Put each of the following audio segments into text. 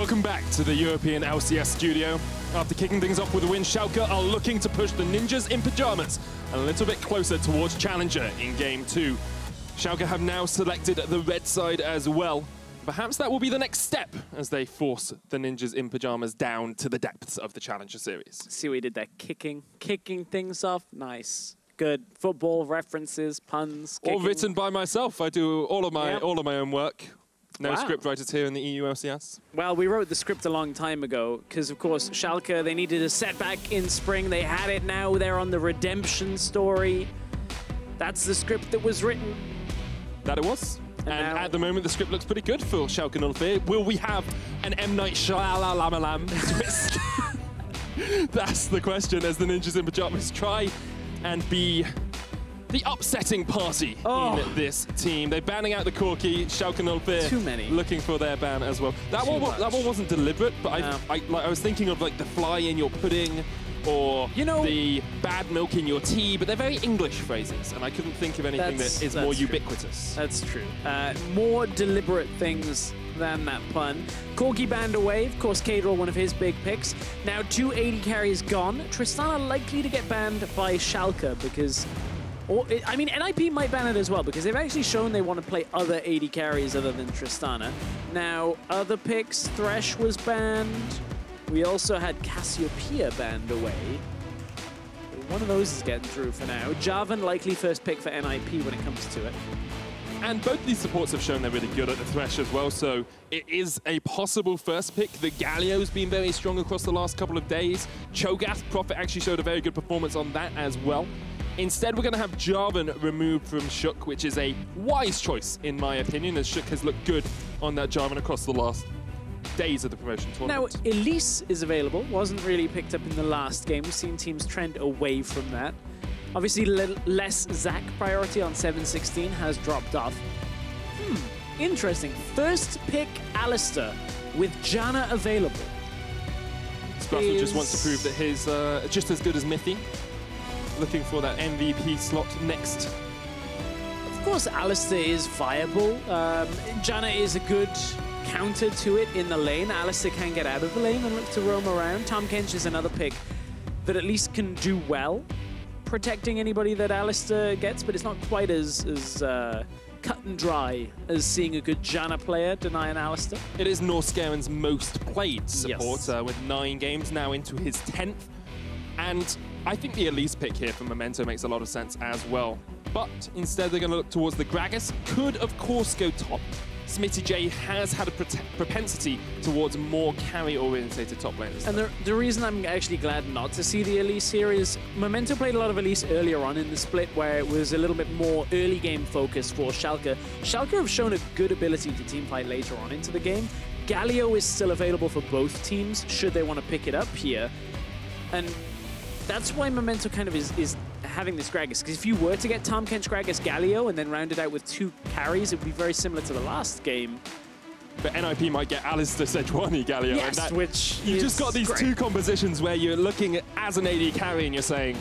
Welcome back to the European LCS studio. After kicking things off with a win, Schalke are looking to push the Ninjas in Pyjamas a little bit closer towards Challenger in Game 2. Schalke have now selected the red side as well. Perhaps that will be the next step as they force the Ninjas in Pyjamas down to the depths of the Challenger series. See what he did there, kicking things off. Nice. Good football references, puns, kicking. All written by myself. I do all of my own work. No script writers here in the EU LCS. Well, we wrote the script a long time ago because, of course, Schalke, they needed a setback in spring. They had it now. They're on the redemption story. That's the script that was written. That it was. And at the moment, the script looks pretty good for Schalke 04. Will we have an M. Night Shyamalan twist? That's the question as the Ninjas in Pyjamas try and be the upsetting party in this team. They're banning out the Corki. Schalke 04 too many. Looking for their ban as well. That one wasn't deliberate, but I was thinking of like the fly in your pudding or the bad milk in your tea, but they're very English phrases, and I couldn't think of anything that is more ubiquitous. That's true. More deliberate things than that pun. Corki banned away, of course, Caedrel, one of his big picks. Now 2 AD carries gone. Tristana likely to get banned by Schalke because... I mean, NIP might ban it as well because they've actually shown they want to play other AD carries other than Tristana. Now, other picks, Thresh was banned. We also had Cassiopeia banned away. One of those is getting through for now. Jarvan likely first pick for NIP when it comes to it. And both these supports have shown they're really good at the Thresh as well, so it is a possible first pick. The Galio's been very strong across the last couple of days. Cho'gath, Prophet actually showed a very good performance on that as well. Instead, we're going to have Jarvan removed from HeaQ, which is a wise choice, in my opinion, as HeaQ has looked good on that Jarvan across the last days of the promotion tournament. Now, Elise is available. Wasn't really picked up in the last game. We've seen teams trend away from that. Obviously, less Zac priority on 7-16 has dropped off. Interesting. First pick Alistar with Janna available. Sprattel just wants to prove that he's just as good as Mithy. Looking for that MVP slot next. Of course, Alistar is viable. Janna is a good counter to it in the lane. Alistar can get out of the lane and look to roam around. Tham Kench is another pick that at least can do well protecting anybody that Alistar gets, but it's not quite as cut and dry as seeing a good Janna player deny an Alistar. It is Norskeren's most played support with 9 games now into his 10th. And I think the Elise pick here for Memento makes a lot of sense as well. But instead they're going to look towards the Gragas. Could, of course, go top. Smittyj has had a propensity towards more carry-orientated top laners. And the reason I'm actually glad not to see the Elise here is Memento played a lot of Elise earlier on in the split where it was a little bit more early game focus for Schalke. Schalke have shown a good ability to teamfight later on into the game. Galio is still available for both teams should they want to pick it up here. And that's why Memento kind of is having this Gragas, because if you were to get Tham Kench, Gragas, Galio, and then round it out with 2 carries, it would be very similar to the last game. But NIP might get Alistar, Sejuani, Galio. Yes, and which you've just got these great. 2 compositions where you're looking at, as an AD carry and you're saying,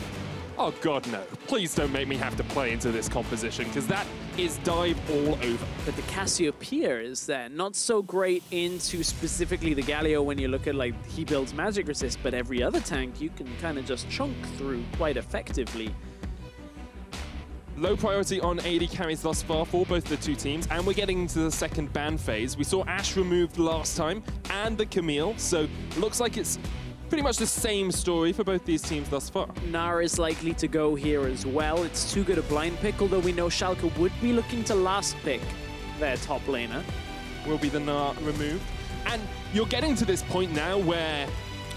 oh god no, please don't make me have to play into this composition, because that is dive all over. But the Cassiopeia is there, not so great into specifically the Galio when you look at like he builds magic resist, but every other tank you can kind of just chunk through quite effectively. Low priority on AD carries thus far for both the 2 teams, and we're getting into the second ban phase. We saw Ashe removed last time, and the Camille, so looks like it's pretty much the same story for both these teams thus far. Gnar is likely to go here as well. It's too good a blind pick, although we know Schalke would be looking to last pick their top laner. Will be the Gnar removed. And you're getting to this point now where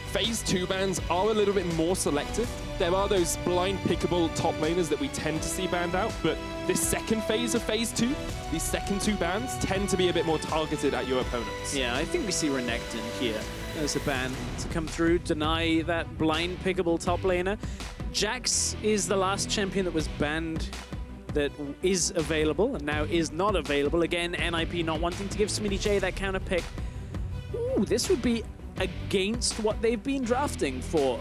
Phase 2 bans are a little bit more selective. There are those blind pickable top laners that we tend to see banned out, but this second phase of Phase 2, these second 2 bans tend to be a bit more targeted at your opponents. Yeah, I think we see Renekton here as a ban to come through, deny that blind pickable top laner. Jax is the last champion that was banned that is available and now is not available. Again, NIP not wanting to give Smittyj that counter pick. Ooh, this would be against what they've been drafting for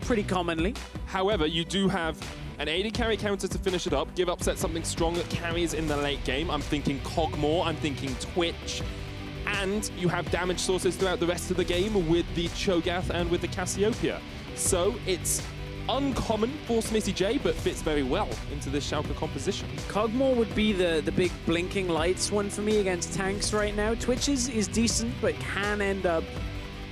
pretty commonly. However, you do have an AD carry counter to finish it up, give Upset something strong that carries in the late game. I'm thinking Kog'Maw, I'm thinking Twitch, and you have damage sources throughout the rest of the game with the Cho'gath and with the Cassiopeia. So it's uncommon for Smittyj, but fits very well into this Schalke composition. Kog'maw would be the big blinking lights one for me against tanks right now. Twitch is decent, but can end up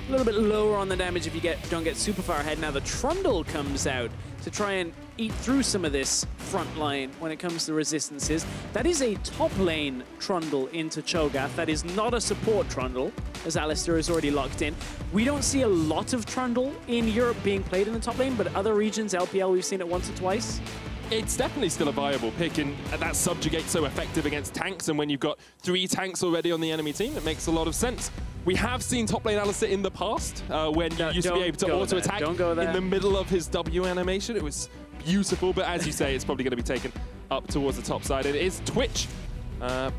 a little bit lower on the damage if you don't get super far ahead. Now the Trundle comes out to try and eat through some of this front line when it comes to resistances. That is a top lane Trundle into Cho'gath. That is not a support Trundle, as Alistar is already locked in. We don't see a lot of Trundle in Europe being played in the top lane, but other regions, LPL, we've seen it once or twice. It's definitely still a viable pick, and that Subjugate's so effective against tanks, and when you've got 3 tanks already on the enemy team, it makes a lot of sense. We have seen top lane Alistar in the past, when you used to be able to auto-attack in the middle of his W animation. It was beautiful, but as you say, it's probably going to be taken up towards the top side. It is Twitch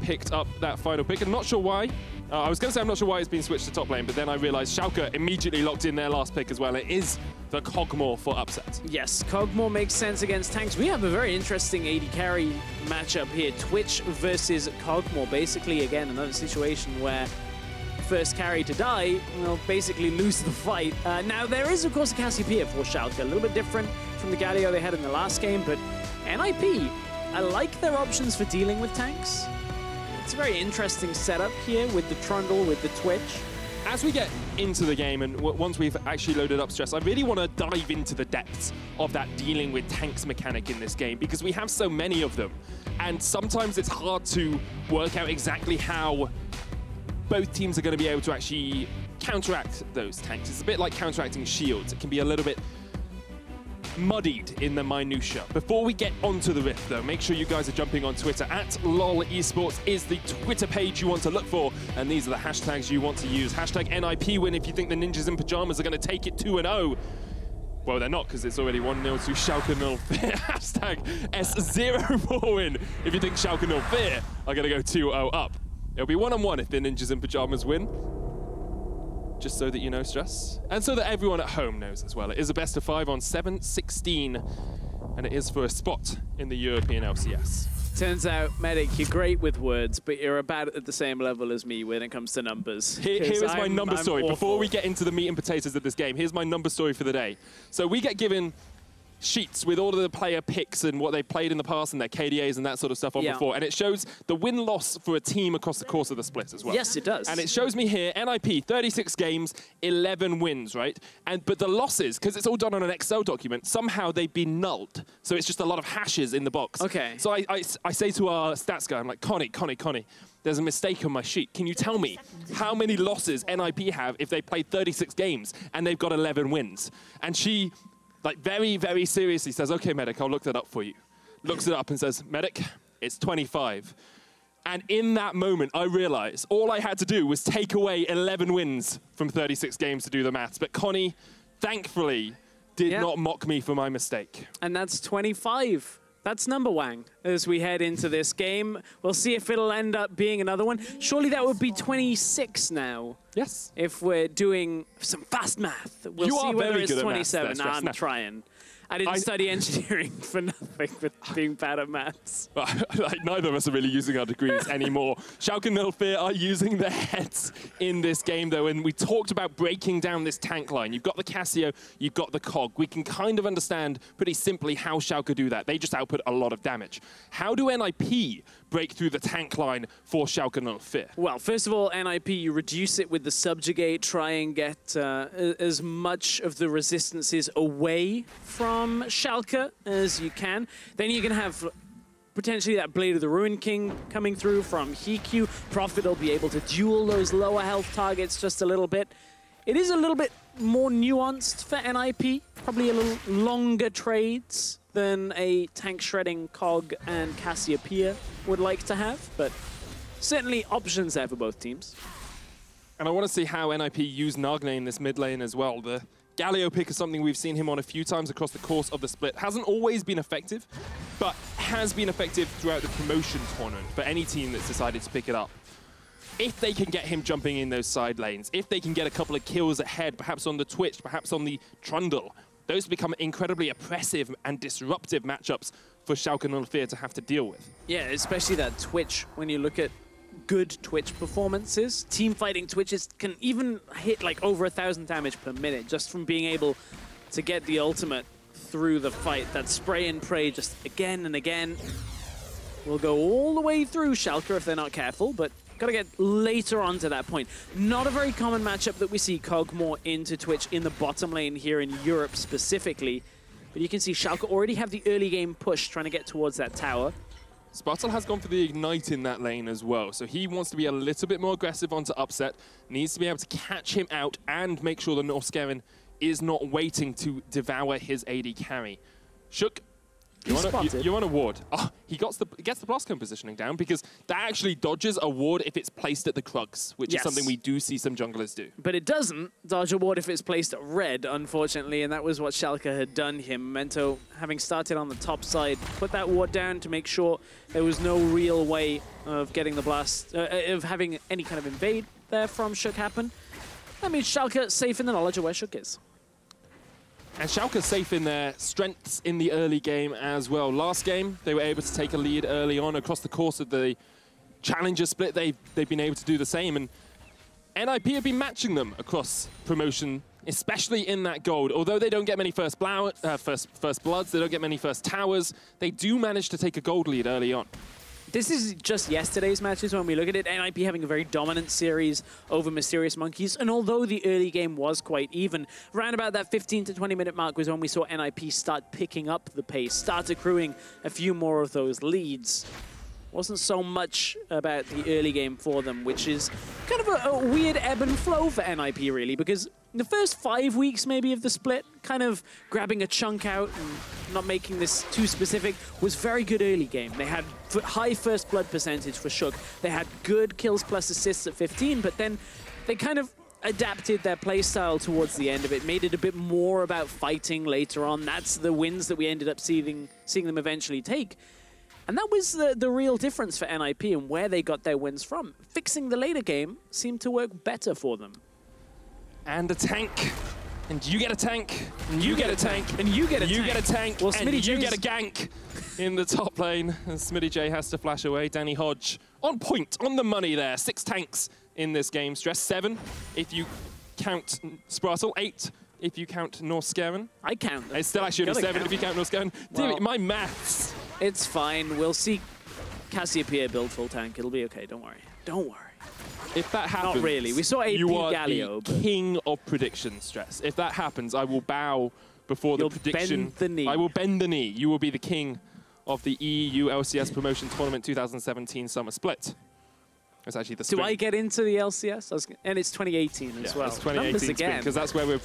picked up that final pick. I'm not sure why. I was going to say I'm not sure why it's been switched to top lane, but then I realized Schalke immediately locked in their last pick as well. It is the Kog'maw for upset. Yes, Kog'maw makes sense against tanks. We have a very interesting AD carry matchup here. Twitch versus Kog'maw. Basically, again, another situation where first carry to die will basically lose the fight. Now, there is, of course, a Cassiopeia for Schalke. A little bit different from the Galio they had in the last game, but NIP, I like their options for dealing with tanks. It's a very interesting setup here with the Trundle, with the Twitch. As we get into the game, and once we've actually loaded up Stress, I really want to dive into the depths of that dealing with tanks mechanic in this game, because we have so many of them, and sometimes it's hard to work out exactly how both teams are going to be able to actually counteract those tanks. It's a bit like counteracting shields. It can be a little bit muddied in the minutia. Before we get onto the rift, though, make sure you guys are jumping on Twitter. @LOL Esports is the Twitter page you want to look for, and these are the hashtags you want to use. Hashtag NIP win if you think the Ninjas in Pyjamas are going to take it 2-0. Well, they're not, because it's already 1-0 to Schalke 04. Hashtag S04 win if you think Schalke 04 are going to go 2-0 up. It'll be 1-on-1 if the Ninjas in Pyjamas win. Just so that you know, Stress. And so that everyone at home knows as well. It is a best of 5 on 7/16, and it is for a spot in the European LCS. Turns out, Medic, you're great with words, but you're about at the same level as me when it comes to numbers. Here is my number story. Awful. Before we get into the meat and potatoes of this game, here's my number story for the day. So we get given sheets with all of the player picks and what they've played in the past and their KDAs and that sort of stuff on before. And it shows the win-loss for a team across the course of the split as well. Yes, it does. And it shows me here, NIP, 36 games, 11 wins, right? But the losses, because it's all done on an Excel document, somehow they've been nulled. So it's just a lot of hashes in the box. Okay. So I say to our stats guy, I'm like, Connie, there's a mistake on my sheet. Can you tell me how many losses NIP have if they played 36 games and they've got 11 wins? And she, like, very, very seriously says, okay, Medic, I'll look that up for you. Looks it up and says, Medic, it's 25. And in that moment, I realized all I had to do was take away 11 wins from 36 games to do the maths. But Connie, thankfully, did not mock me for my mistake. And that's 25. That's number one as we head into this game. We'll see if it'll end up being another one. Surely that would be 26 now. Yes. If we're doing some fast math. We'll see whether it's 27. Nah, I'm trying. I didn't study engineering for nothing, but being bad at maths. Like, neither of us are really using our degrees anymore. Schalke 04 are using their heads in this game, though, and we talked about breaking down this tank line. You've got the Cassio, you've got the Cog. We can kind of understand pretty simply how Schalke do that. They just output a lot of damage. How do NIP break through the tank line for Schalke 04? Well, first of all, NIP, you reduce it with the Subjugate, try and get as much of the resistances away from Schalke as you can. Then you can have potentially that Blade of the Ruin King coming through from HeaQ. Prophet will be able to duel those lower health targets just a little bit. It is a little bit more nuanced for NIP, probably a little longer trades than a tank shredding Cog and Cassiopeia would like to have, but certainly options there for both teams. And I want to see how NIP use Nagne in this mid lane as well. The Galio pick is something we've seen him on a few times across the course of the split. Hasn't always been effective, but has been effective throughout the promotion tournament for any team that's decided to pick it up. If they can get him jumping in those side lanes, if they can get a couple of kills ahead, perhaps on the Twitch, perhaps on the Trundle, those become incredibly oppressive and disruptive matchups for Schalke 04 to have to deal with. Yeah, especially that Twitch, when you look at good Twitch performances. Team fighting Twitches can even hit like over 1,000 damage per minute just from being able to get the ultimate through the fight. That spray and pray just again and again will go all the way through Schalke if they're not careful, but gotta get later on to that point. Not a very common matchup that we see Kog'maw into Twitch in the bottom lane here in Europe specifically, but you can see Schalke already have the early game push trying to get towards that tower. Sprattel has gone for the Ignite in that lane as well, so he wants to be a little bit more aggressive onto Upset, needs to be able to catch him out and make sure the Norskeren is not waiting to devour his AD carry. Shook, you're on a ward. Oh, he gets the blast cone positioning down because that actually dodges a ward if it's placed at the Krugs, which is something we do see some junglers do. But it doesn't dodge a ward if it's placed at red, unfortunately, and that was what Schalke had done here. Memento, having started on the top side, put that ward down to make sure there was no real way of getting the blast, of having any kind of invade there from Shook happen. That means Schalke safe in the knowledge of where Shook is. And Schalke safe in their strengths in the early game as well. Last game, they were able to take a lead early on. Across the course of the Challenger split, they've been able to do the same. And NIP have been matching them across promotion, especially in that gold. Although they don't get many first bloods, they don't get many first towers, they do manage to take a gold lead early on. This is just yesterday's matches when we look at it. NIP having a very dominant series over Mysterious Monkeys, and although the early game was quite even, around about that 15 to 20 minute mark was when we saw NIP start picking up the pace, start accruing a few more of those leads. Wasn't so much about the early game for them, which is kind of a weird ebb and flow for NIP really, because the first 5 weeks maybe of the split, kind of grabbing a chunk out and not making this too specific, was very good early game. They had high first blood percentage for Shook. They had good kills plus assists at 15, but then they kind of adapted their playstyle towards the end of it, made it a bit more about fighting later on. That's the wins that we ended up seeing them eventually take. And that was the real difference for NIP and where they got their wins from. Fixing the later game seemed to work better for them. And a tank. And you get a tank. And you get a tank. And you get a tank. You get a tank. Well, and you get a gank in the top lane. And Smittyj has to flash away. Danny Hodge on point, on the money there. 6 tanks in this game. Stress 7 if you count Sprattel. 8 if you count Norskeren. I count. It's still actually only 7 if you count Norskeren. Well, damn it, my maths. It's fine. We'll see Cassiopeia build full tank. It'll be okay. Don't worry. Don't worry. If that happens, not really. We saw AP Galio. The king of prediction, Stress. If that happens, I will bow before the prediction. Bend the knee. I will bend the knee. You will be the king of the EU LCS Promotion Tournament 2017 Summer Split. It's actually the spring. Do I get into the LCS? And it's 2018 as well. It's 2018 again, because that's where we're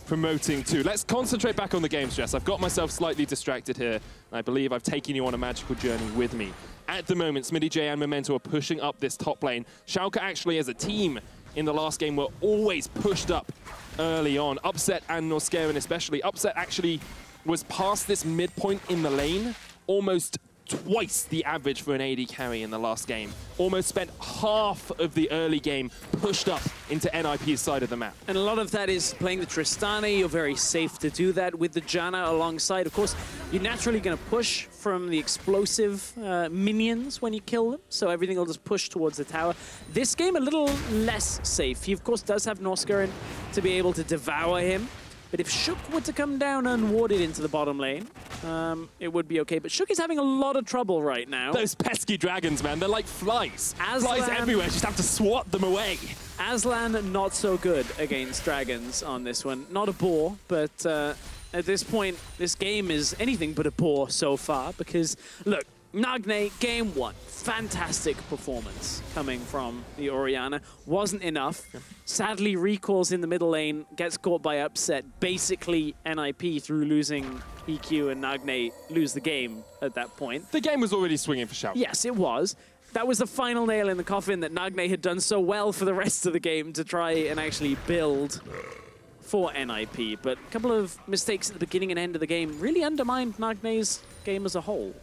promoting to. Let's concentrate back on the game, Stress. I've got myself slightly distracted here, and I believe I've taken you on a magical journey with me. At the moment, Smittyj and Memento are pushing up this top lane. Schalke actually, as a team, in the last game, were always pushed up early on. Upset and Norskeren especially. Upset actually was past this midpoint in the lane almost twice the average for an AD carry in the last game. Almost spent half of the early game pushed up into NIP's side of the map. And a lot of that is playing the Tristana. You're very safe to do that with the Janna alongside. Of course, you're naturally going to push from the explosive minions when you kill them, so everything will just push towards the tower. This game, a little less safe. He, of course, does have Norskeren to be able to devour him. But if Shook were to come down unwarded into the bottom lane, it would be okay. But Shook is having a lot of trouble right now. Those pesky dragons, man, they're like flies. Aslan, flies everywhere, just have to swat them away. Aslan, not so good against dragons on this one. Not a bore, but at this point, this game is anything but a bore so far. Because, look, Nagne, game 1, fantastic performance coming from the Orianna. Wasn't enough. Sadly, recalls in the middle lane, gets caught by Upset. Basically, NIP through losing HeaQ and Nagne lose the game at that point. The game was already swinging for Schalke. Yes, it was. That was the final nail in the coffin that Nagne had done so well for the rest of the game to try and actually build for NIP. But a couple of mistakes at the beginning and end of the game really undermined Nagne's game as a whole.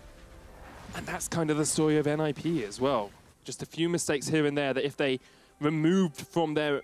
And that's kind of the story of NIP as well. Just a few mistakes here and there that if they removed from their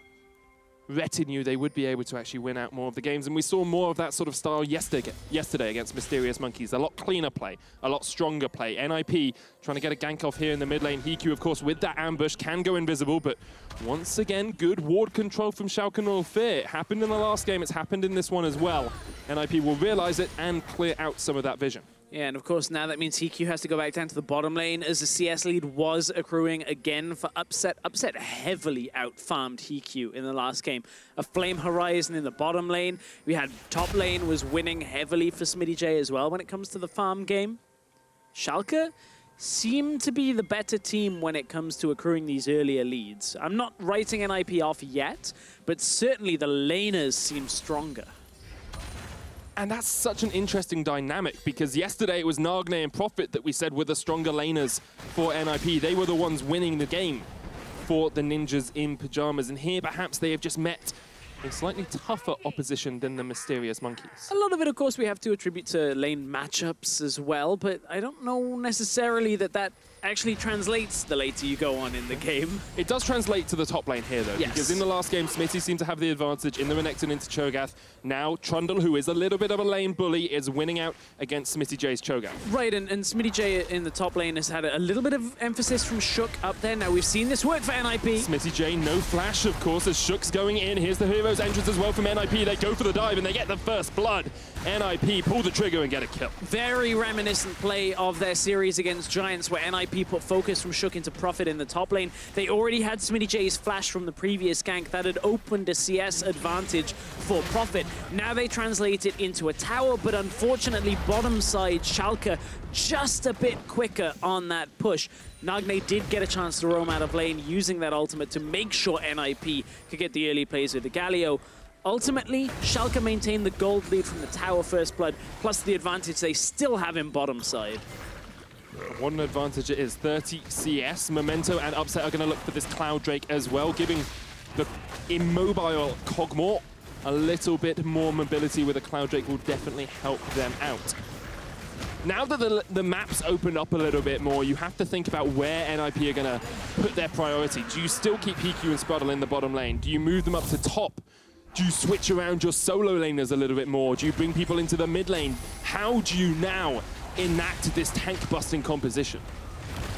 retinue, they would be able to actually win out more of the games. And we saw more of that sort of style yesterday against Mysterious Monkeys. A lot cleaner play, a lot stronger play. NIP trying to get a gank off here in the mid lane. HeaQ, of course, with that ambush, can go invisible, but once again, good ward control from Schalke 04. It happened in the last game, it's happened in this one as well. NIP will realize it and clear out some of that vision. Yeah, and of course now that means HeaQ has to go back down to the bottom lane as the CS lead was accruing again for Upset. Upset heavily out-farmed HeaQ in the last game. A Flame Horizon in the bottom lane. We had top lane was winning heavily for Smittyj as well when it comes to the farm game. Schalke seem to be the better team when it comes to accruing these earlier leads. I'm not writing NIP off yet, but certainly the laners seem stronger. And that's such an interesting dynamic, because yesterday it was Nagne and Prophet that we said were the stronger laners for NIP. They were the ones winning the game for the Ninjas in Pyjamas. And here perhaps they have just met a slightly tougher opposition than the Mysterious Monkeys. A lot of it, of course, we have to attribute to lane matchups as well, but I don't know necessarily that that actually translates the later you go on in the game. It does translate to the top lane here, though, because in the last game, Smittyj seemed to have the advantage in the Renekton into Cho'gath. Now, Trundle, who is a little bit of a lane bully, is winning out against Smittyj's Cho'gath. Right, and Smittyj in the top lane has had a little bit of emphasis from HeaQ up there. Now, we've seen this work for NIP. Smittyj, no flash, of course, as HeaQ's going in. Here's the hero's entrance as well from NIP. They go for the dive, and they get the first blood. NIP pull the trigger and get a kill. Very reminiscent play of their series against Giants, where NIP put focus from HeaQ into Prophet in the top lane. They already had Smittyj's flash from the previous gank that had opened a CS advantage for Prophet. Now they translate it into a tower, but unfortunately, bottom side, Schalke just a bit quicker on that push. Nagne did get a chance to roam out of lane using that ultimate to make sure NIP could get the early plays with the Galio. Ultimately, Schalke maintained the gold lead from the tower first blood, plus the advantage they still have in bottom side. What an advantage it is. 30 CS. Memento and Upset are going to look for this Cloud Drake as well, giving the immobile Kog'maw a little bit more mobility with a Cloud Drake will definitely help them out. Now that the map's opened up a little bit more, you have to think about where NIP are going to put their priority. Do you still keep HeaQ and Sprattel in the bottom lane? Do you move them up to top? Do you switch around your solo laners a little bit more? Do you bring people into the mid lane? How do you now enact this tank-busting composition?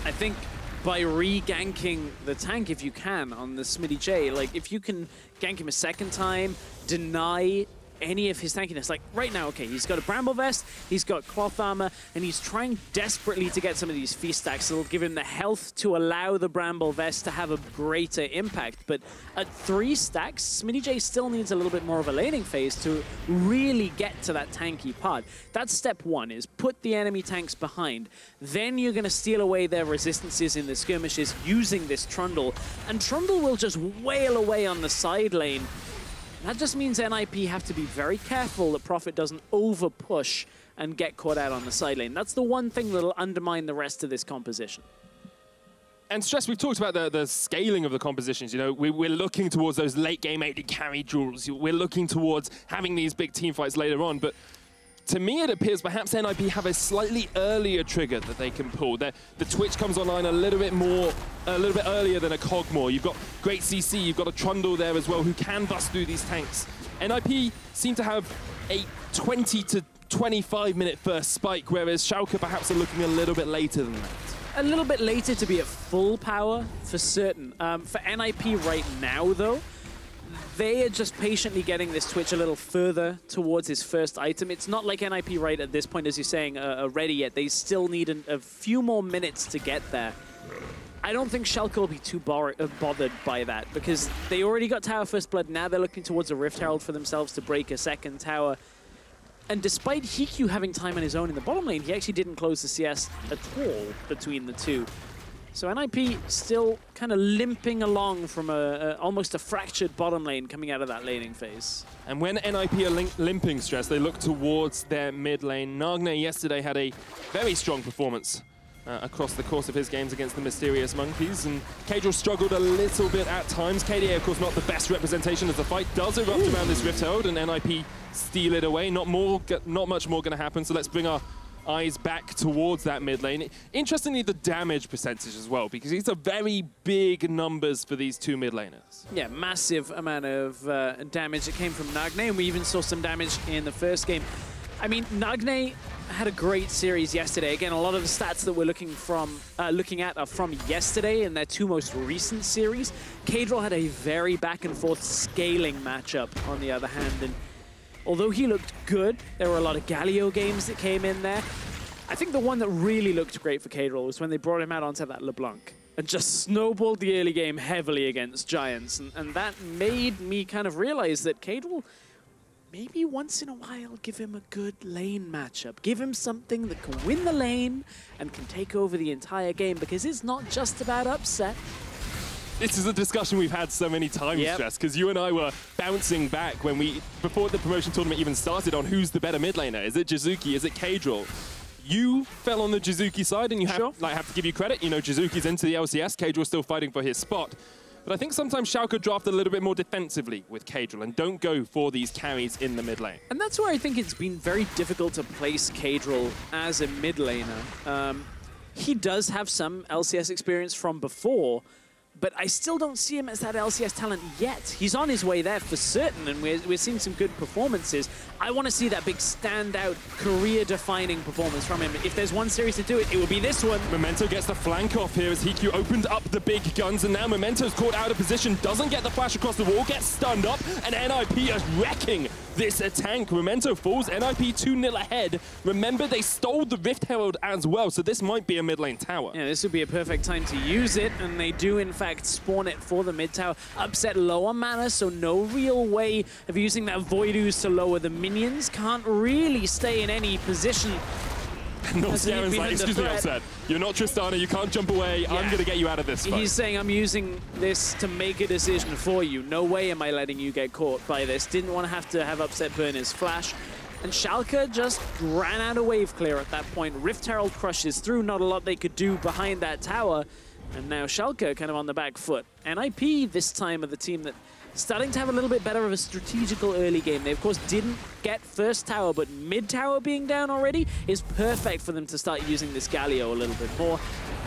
I think by re-ganking the tank, if you can, on the Smittyj, like, if you can gank him a second time, deny any of his tankiness. Like, right now, okay, he's got a Bramble Vest, he's got Cloth Armor, and he's trying desperately to get some of these feast stacks that'll give him the health to allow the Bramble Vest to have a greater impact. But at 3 stacks, Smittyj still needs a little bit more of a laning phase to really get to that tanky part. That's step 1, is put the enemy tanks behind. Then you're going to steal away their resistances in the skirmishes using this Trundle, and Trundle will just wail away on the side lane. That just means NIP have to be very careful that Prophet doesn't over-push and get caught out on the side lane. That's the one thing that'll undermine the rest of this composition. And Stress, we've talked about the scaling of the compositions. You know, we're looking towards those late-game AD carry duels. We're looking towards having these big team fights later on, but to me, it appears perhaps NIP have a slightly earlier trigger that they can pull. The Twitch comes online a little bit earlier than a Kog'Maw. You've got great CC, you've got a Trundle there as well who can bust through these tanks. NIP seem to have a 20 to 25 minute first spike, whereas Schalke perhaps are looking a little bit later than that. A little bit later to be at full power, for certain. For NIP right now, though, they are just patiently getting this Twitch a little further towards his first item. It's not like NIP right at this point, as you're saying, are ready yet. They still need a few more minutes to get there. I don't think Schalke will be too bothered by that, because they already got Tower First Blood. Now they're looking towards a Rift Herald for themselves to break a second tower. And despite HeaQ having time on his own in the bottom lane, he actually didn't close the CS at all between the two. So NIP still kind of limping along from almost a fractured bottom lane coming out of that laning phase. And when NIP are limping, Stress, they look towards their mid lane. Nagne yesterday had a very strong performance across the course of his games against the Mysterious Monkeys, and Caedrel struggled a little bit at times. KDA, of course, not the best representation as the fight does erupt around this Rift Herald, and NIP steal it away. Not much more going to happen, so let's bring our eyes back towards that mid lane. Interestingly, the damage percentage as well, because these are very big numbers for these two mid laners. Yeah, massive amount of damage that came from Nagne, and we even saw some damage in the first game. I mean, Nagne had a great series yesterday. Again, a lot of the stats that we're looking at are from yesterday in their two most recent series. Caedrel had a very back-and-forth scaling matchup, on the other hand, and although he looked good, there were a lot of Galio games that came in there. I think the one that really looked great for Caedrel was when they brought him out onto that LeBlanc and just snowballed the early game heavily against Giants, and that made me kind of realize that Caedrel, maybe once in a while, give him a good lane matchup. Give him something that can win the lane and can take over the entire game, because it's not just about upset. This is a discussion we've had so many times, Jess, because you and I were bouncing back before the promotion tournament even started, on who's the better mid laner. Is it Jizuki? Is it Caedrel? You fell on the Jizuki side, and you have to give you credit. You know, Jizuki's into the LCS, Caedrel's still fighting for his spot. But I think sometimes Schalke draft a little bit more defensively with Caedrel and don't go for these carries in the mid lane. And that's where I think it's been very difficult to place Caedrel as a mid laner. He does have some LCS experience from before, but I still don't see him as that LCS talent yet. He's on his way there for certain, and we're seeing some good performances. I want to see that big standout, career-defining performance from him. If there's one series to do it, it will be this one. Memento gets the flank off here as HeaQ opened up the big guns, and now Memento's caught out of position, doesn't get the flash across the wall, gets stunned up, and NIP is wrecking this tank. Memento falls, NIP 2-0 ahead. Remember, they stole the Rift Herald as well, so this might be a mid lane tower. Yeah, this would be a perfect time to use it, and they do, in fact, spawn it for the mid tower. Upset low on mana, so no real way of using that Void Ooze to lower the minions. Can't really stay in any position. Norskaren's like, excuse me, Upset. You're not Tristana, you can't jump away. Yeah. I'm going to get you out of this fight. He's saying, I'm using this to make a decision for you. No way am I letting you get caught by this. Didn't want to have Upset burn his flash. And Schalke just ran out of wave clear at that point. Rift Herald crushes through, not a lot they could do behind that tower. And now Schalke kind of on the back foot. NIP this time are the team that starting to have a little bit better of a strategical early game. They, of course, didn't get first tower, but mid tower being down already is perfect for them to start using this Galio a little bit more.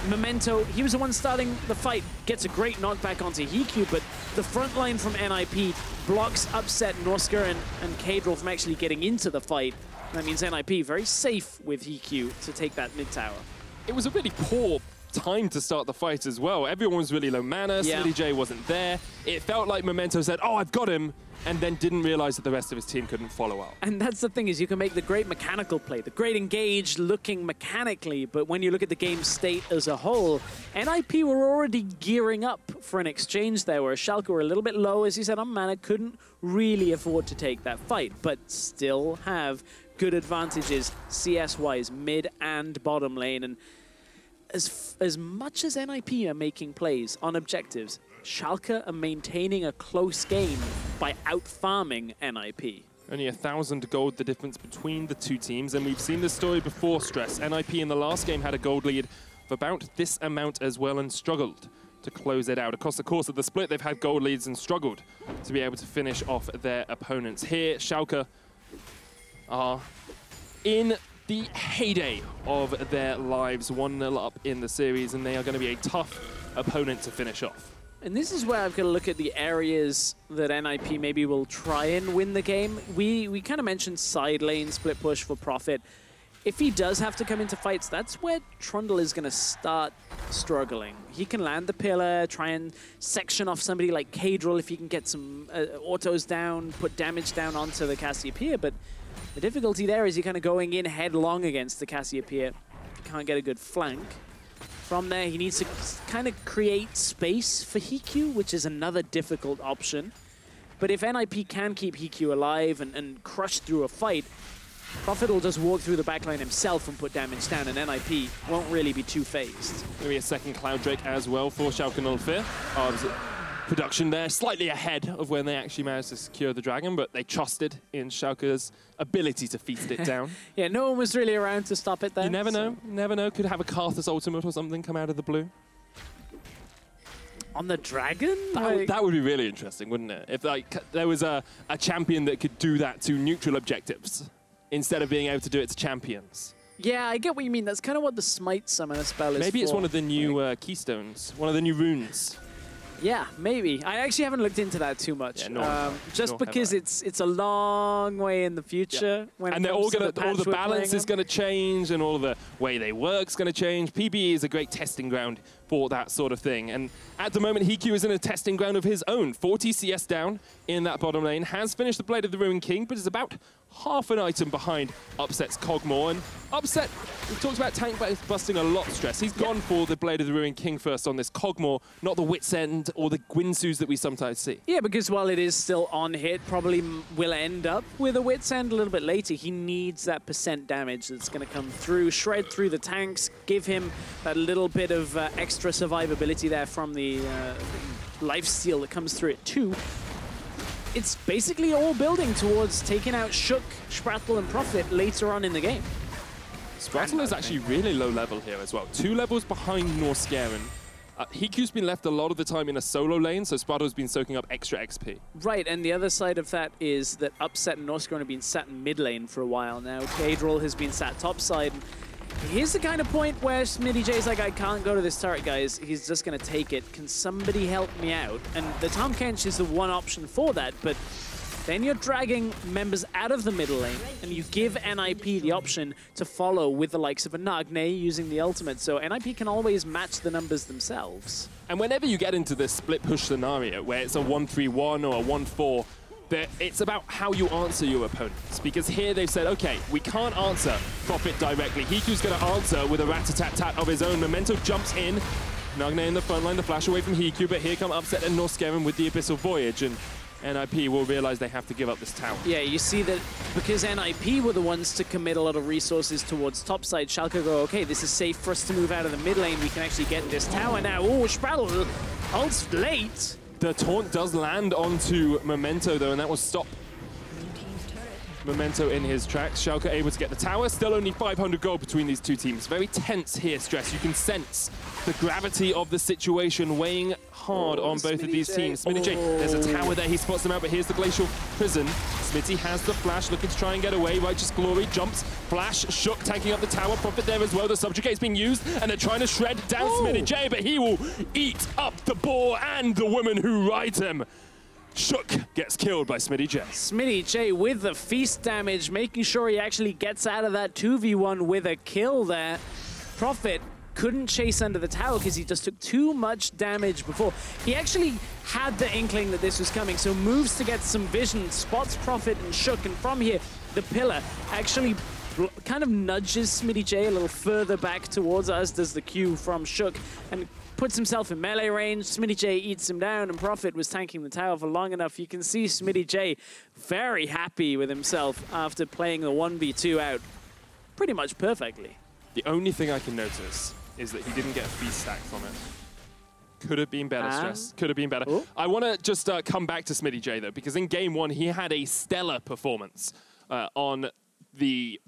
Memento, he was the one starting the fight, gets a great knockback onto HeaQ, but the front line from NIP blocks Upset, Norskeren, and Caedrel from actually getting into the fight. That means NIP very safe with HeaQ to take that mid tower. It was a really poor time to start the fight as well. Everyone was really low mana, Smittyj wasn't there. It felt like Memento said, oh, I've got him, and then didn't realize that the rest of his team couldn't follow up. And that's the thing, is you can make the great mechanical play, the great engaged looking mechanically, but when you look at the game state as a whole, NIP were already gearing up for an exchange there, where Schalke were a little bit low, as you said, on mana, couldn't really afford to take that fight, but still have good advantages CS-wise, mid and bottom lane. And as much as NIP are making plays on objectives, Schalke are maintaining a close game by out-farming NIP. Only 1,000 gold the difference between the two teams, and we've seen this story before, Stress. NIP in the last game had a gold lead of about this amount as well and struggled to close it out. Across the course of the split, they've had gold leads and struggled to be able to finish off their opponents. Here, Schalke are in the heyday of their lives, 1-0 up in the series, and they are going to be a tough opponent to finish off. And this is where I've got to look at the areas that NIP maybe will try and win the game. We kind of mentioned side lane, split push for Profit. If he does have to come into fights, that's where Trundle is going to start struggling. He can land the pillar, try and section off somebody like Caedrel if he can get some autos down, put damage down onto the Cassiopeia, but the difficulty there is you're kind of going in headlong against the Cassiopeia. Can't get a good flank. From there, he needs to kind of create space for HeaQ, which is another difficult option. But if NIP can keep HeaQ alive and crush through a fight, Profit will just walk through the backline himself and put damage down, and NIP won't really be too phased. Maybe a second Cloud Drake as well for Schalke 04. Production there, slightly ahead of when they actually managed to secure the dragon, but they trusted in Schalke's ability to feast it down. Yeah, no one was really around to stop it then. You never know, never know. Could have a Karthus ultimate or something come out of the blue. On the dragon? That would be really interesting, wouldn't it? If there was a champion that could do that to neutral objectives instead of being able to do it to champions. Yeah, I get what you mean. That's kind of what the Smite Summoner spell is Maybe it's for. one of the new keystones, one of the new runes. Yeah, maybe. I actually haven't looked into that too much. Yeah, just because it's a long way in the future. When and all the balance is going to change, and all of the way they work is going to change. PBE is a great testing ground for that sort of thing. And at the moment, HeaQ is in a testing ground of his own. 40 CS down in that bottom lane. Has finished the Blade of the Ruined King, but is about half an item behind Upset's Kog'Maw. And Upset, we've talked about tank busting a lot, Stress. He's gone for the Blade of the Ruined King first on this Kog'Maw, not the Wit's End or the Gwynsu's that we sometimes see. Yeah, because while it is still on hit, probably will end up with a Wit's End a little bit later. He needs that % damage that's going to come through, shred through the tanks, give him that little bit of extra survivability there from the lifesteal that comes through it too. It's basically all building towards taking out HeaQ, Sprattel, and Prophet later on in the game. Sprattel is actually really low level here as well. 2 levels behind Norskeren. HeaQ's been left a lot of the time in a solo lane, so Sprattel's been soaking up extra XP. Right, and the other side of that is that Upset and Norskeren have been sat in mid lane for a while now. Caedrel has been sat top side. Here's the kind of point where Smittyj is like, I can't go to this turret, guys. He's just going to take it. Can somebody help me out? And the Tham Kench is the one option for that, but then you're dragging members out of the middle lane, and you give NIP the option to follow with the likes of a Nagne using the ultimate, so NIP can always match the numbers themselves. And whenever you get into this split push scenario, where it's a 1-3-1 or a 1-4, it's about how you answer your opponents. Because here they've said, okay, we can't answer Prophet directly. HeaQ's going to answer with a rat-a-tat-tat of his own. Memento jumps in. Nagne in the front line, the flash away from HeaQ, but here come Upset and Norskeren with the Abyssal Voyage, and NIP will realize they have to give up this tower. Yeah, you see that because NIP were the ones to commit a lot of resources towards topside, Schalke go, okay, this is safe for us to move out of the mid lane. We can actually get this tower now. Oh, Sprattel ults late. The taunt does land onto Memento, though, and that will stop Memento in his tracks. Schalke able to get the tower. Still only 500 gold between these two teams. Very tense here, Stress. You can sense the gravity of the situation weighing hard on both of these teams. Smittyj, there's a tower there. He spots them out, but here's the Glacial Prison. Smitty has the flash, looking to try and get away. Righteous Glory jumps. Flash, HeaQ tanking up the tower. Prophet there as well. The Subjugate's being used, and they're trying to shred down Smittyj, but he will eat up the boar and the woman who rides him. HeaQ gets killed by Smittyj. Smittyj with the feast damage, making sure he actually gets out of that 2v1 with a kill there. Prophet couldn't chase under the tower because he just took too much damage before. He actually had the inkling that this was coming, so moves to get some vision, spots Prophet and HeaQ, and from here, the pillar actually kind of nudges Smittyj a little further back towards us, does the Q from HeaQ, and puts himself in melee range. Smittyj eats him down, and Prophet was tanking the tower for long enough. You can see Smittyj very happy with himself after playing the 1v2 out pretty much perfectly. The only thing I can notice is that he didn't get a feast stack from it. Could have been better, Stress. Could have been better. Ooh. I want to just come back to Smittyj, though, because in game 1, he had a stellar performance on the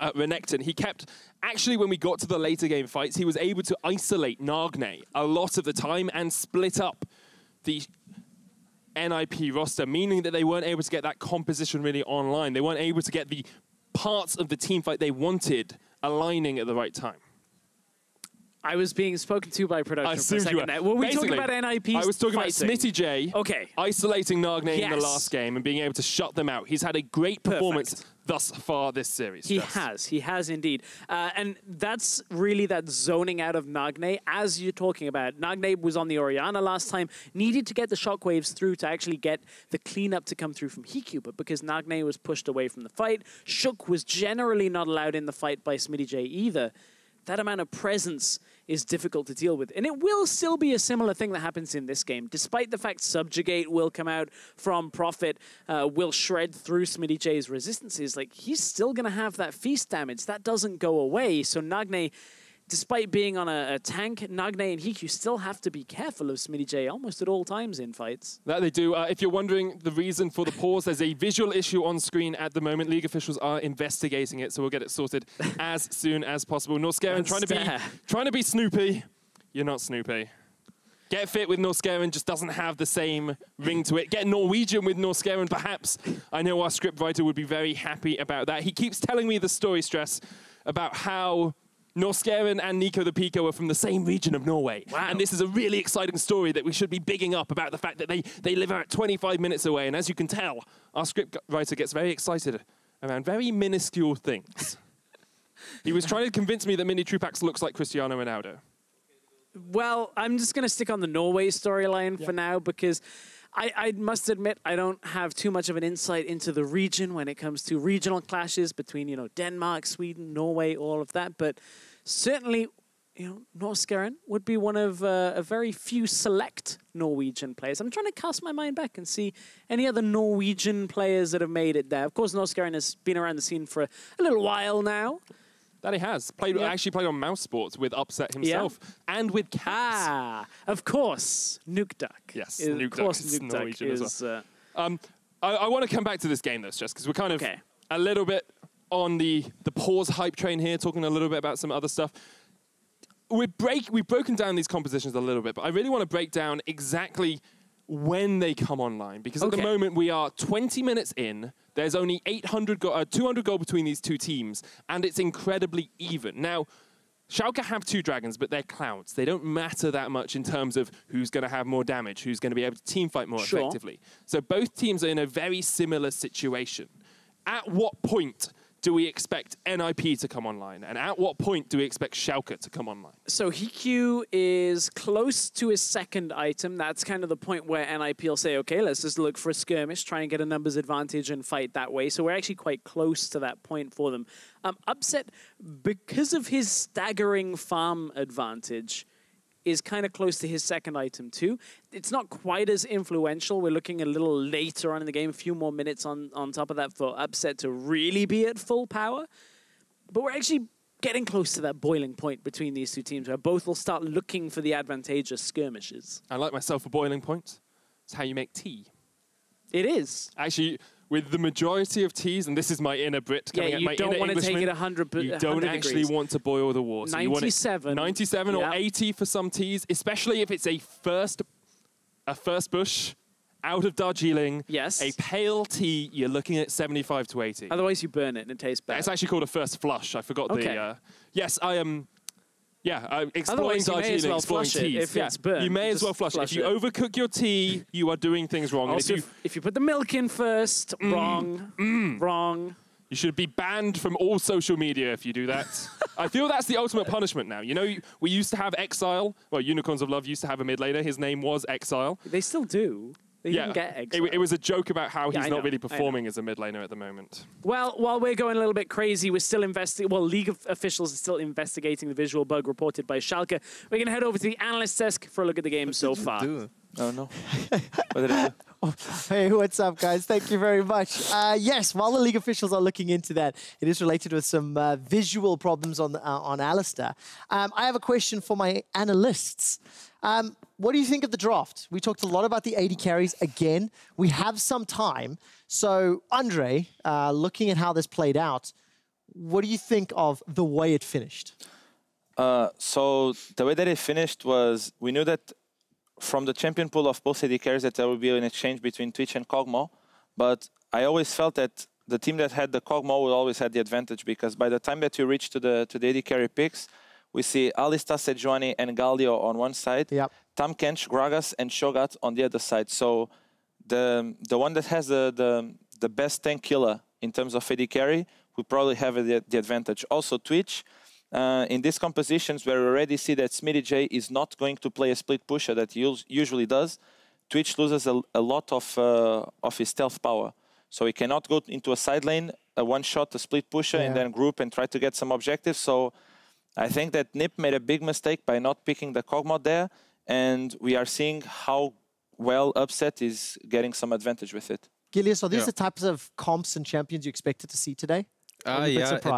Renekton. He kept, actually when we got to the later game fights, he was able to isolate Nagne a lot of the time and split up the NIP roster, meaning that they weren't able to get that composition really online. They weren't able to get the parts of the team fight they wanted aligning at the right time. I was being spoken to by production for a second there. Were we talking about NIP's I was talking fighting? about Smittyj isolating Nagne in the last game and being able to shut them out. He's had a great performance thus far this series. He has indeed. And that's really that zoning out of Nagne, as you're talking about. Nagne was on the Orianna last time, needed to get the shockwaves through to actually get the cleanup to come through from HeaQ, but because Nagne was pushed away from the fight, HeaQ was generally not allowed in the fight by Smittyj either. That amount of presence is difficult to deal with. And it will still be a similar thing that happens in this game, despite the fact Subjugate will come out from Prophet, will shred through Smittyj's resistances. Like, he's still going to have that feast damage. That doesn't go away. So Nagne, despite being on a tank, Nagne and HeaQ still have to be careful of Smittyj almost at all times in fights. That they do. If you're wondering the reason for the pause, there's a visual issue on screen at the moment. League officials are investigating it, so we'll get it sorted as soon as possible. Norskeren trying to be Snoopy. You're not Snoopy. Get fit with Norskeren just doesn't have the same ring to it. Get Norwegian with Norskeren, perhaps. I know our scriptwriter would be very happy about that. He keeps telling me the story, Stress, about how Norskeren and Nico the Pico are from the same region of Norway. Wow. And this is a really exciting story that we should be bigging up about the fact that they live about 25 minutes away. And as you can tell, our script writer gets very excited around very minuscule things. He was trying to convince me that Mini Trupax looks like Cristiano Ronaldo. Well, I'm just going to stick on the Norway storyline for now because I must admit I don't have too much of an insight into the region when it comes to regional clashes between, Denmark, Sweden, Norway, all of that. But certainly, Norskeren would be one of a very few select Norwegian players. I'm trying to cast my mind back and see any other Norwegian players that have made it there. Of course, Norskeren has been around the scene for a little while now. That he has. Actually played on Mouse Sports with Upset himself and with Caps. Of course. Nukeduck. Yes, Nukeduck is Norwegian is... as well. I want to come back to this game, though, just because we're kind of a little bit on the pause hype train here, talking a little bit about some other stuff. We've broken down these compositions a little bit, but I really want to break down exactly when they come online, because at the moment we are 20 minutes in. There's only 200 goal between these two teams, and it's incredibly even. Now, Schalke have 2 dragons, but they're clouds. They don't matter that much in terms of who's going to have more damage, who's going to be able to teamfight more effectively. So both teams are in a very similar situation. At what point do we expect NIP to come online? And at what point do we expect Schalke to come online? So HeaQ is close to his second item. That's kind of the point where NIP will say, okay, let's just look for a skirmish, try and get a numbers advantage and fight that way. So we're actually quite close to that point for them. Upset, because of his staggering farm advantage, is kind of close to his second item too. It's not quite as influential. We're looking a little later on in the game, a few more minutes on top of that for Upset to really be at full power. But we're actually getting close to that boiling point between these two teams where both will start looking for the advantageous skirmishes. I like myself a boiling point. It's how you make tea. It is. Actually, with the majority of teas, and this is my inner Brit coming at my inner Englishman, you don't want to take it 100 you don't actually want to boil the water. 97. 97 or 80 for some teas, especially if it's a first bush out of Darjeeling. Yes. A pale tea, you're looking at 75 to 80. Otherwise, you burn it and it tastes bad. It's actually called a first flush. I forgot the... Yes, I am... exploring Darjeeling, exploring teas. If it's burnt, you may as well flush it. If you overcook your tea, you are doing things wrong. Also, if you put the milk in first, wrong. You should be banned from all social media if you do that. I feel that's the ultimate punishment now. We used to have Exile. Well, Unicorns of Love used to have a mid laner. His name was Exile. They still do. They didn't get Exile. It was a joke about how he's not really performing as a mid laner at the moment. Well, while we're going a little bit crazy, we're still investigating. Well, League officials are still investigating the visual bug reported by Schalke. We're going to head over to the analyst desk for a look at the game so far. Oh, no. What did I do? Hey, what's up, guys? Thank you very much. Yes, while the league officials are looking into that, it is related with some visual problems on Alistar. I have a question for my analysts. What do you think of the draft? We talked a lot about the AD carries again. We have some time. So, Andre, looking at how this played out, what do you think of the way it finished? So, the way that it finished was, we knew that from the champion pool of both AD carries that there would be an exchange between Twitch and Kog'maw, but I always felt that the team that had the Kog'maw would always have the advantage, because by the time that you reach to the AD carry picks, we see Alistar, Sejuani, and Galio on one side, Tham, Kench, Gragas, and Cho'gath on the other side. So the one that has the best tank killer in terms of AD carry would probably have the advantage. Also, Twitch, in these compositions where we already see that Smittyj is not going to play a split pusher that he usually does, Twitch loses a lot of his stealth power. So he cannot go into a side lane, a one-shot, a split pusher, and then group and try to get some objectives. So I think that Nip made a big mistake by not picking the Kog'Maw there, and we are seeing how well Upset is getting some advantage with it. Gilius, are these the types of comps and champions you expected to see today? Yeah,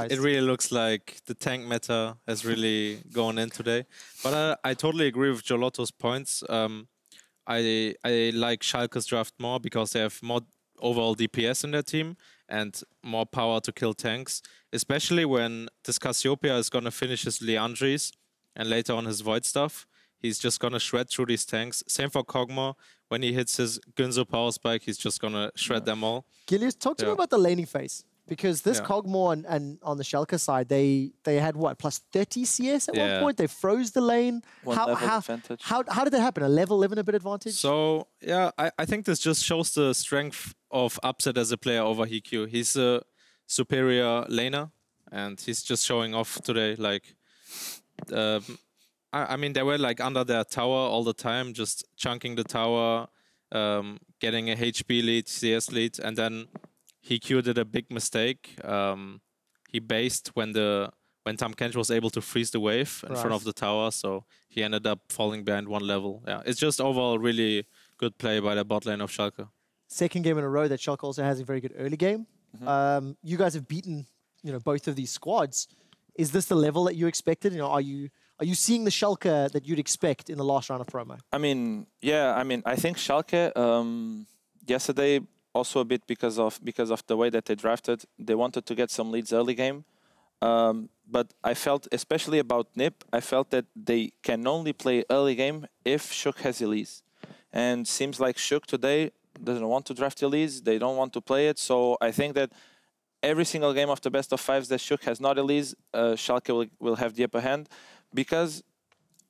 it really looks like the tank meta has really gone in today. But I totally agree with Guilhoto's points. I like Schalke's draft more because they have more overall DPS in their team and more power to kill tanks, especially when this Cassiopeia is going to finish his Liandry's and later on his Void stuff. He's just going to shred through these tanks. Same for Kog'Maw. When he hits his Gunzo power spike, he's just going to shred them all. Gilius, talk to me about the laning phase. because this Kog'Maw and on the Schalke side, they had what, plus 30 CS at one point? They froze the lane. How did that happen? A level 11 a bit advantage? So, yeah, I think this just shows the strength of Upset as a player over HeaQ. He's a superior laner, and he's just showing off today. Like, I mean, they were like under their tower all the time, just chunking the tower, getting a HP lead, CS lead, and then HeaQ did a big mistake. He based when Tham Kench was able to freeze the wave in front of the tower, so he ended up falling behind one level. Yeah, it's just overall really good play by the bot lane of Schalke. Second game in a row that Schalke also has a very good early game. You guys have beaten, both of these squads. Is this the level that you expected? Are you seeing the Schalke that you'd expect in the last round of promo? I mean, yeah. I mean, I think Schalke yesterday also a bit because of the way that they drafted. They wanted to get some leads early game, but I felt, especially about Nip, I felt that they can only play early game if HeaQ has Elise, and seems like HeaQ today doesn't want to draft Elise. They don't want to play it. So I think that every single game of the best of fives that HeaQ has not Elise, Schalke will have the upper hand, because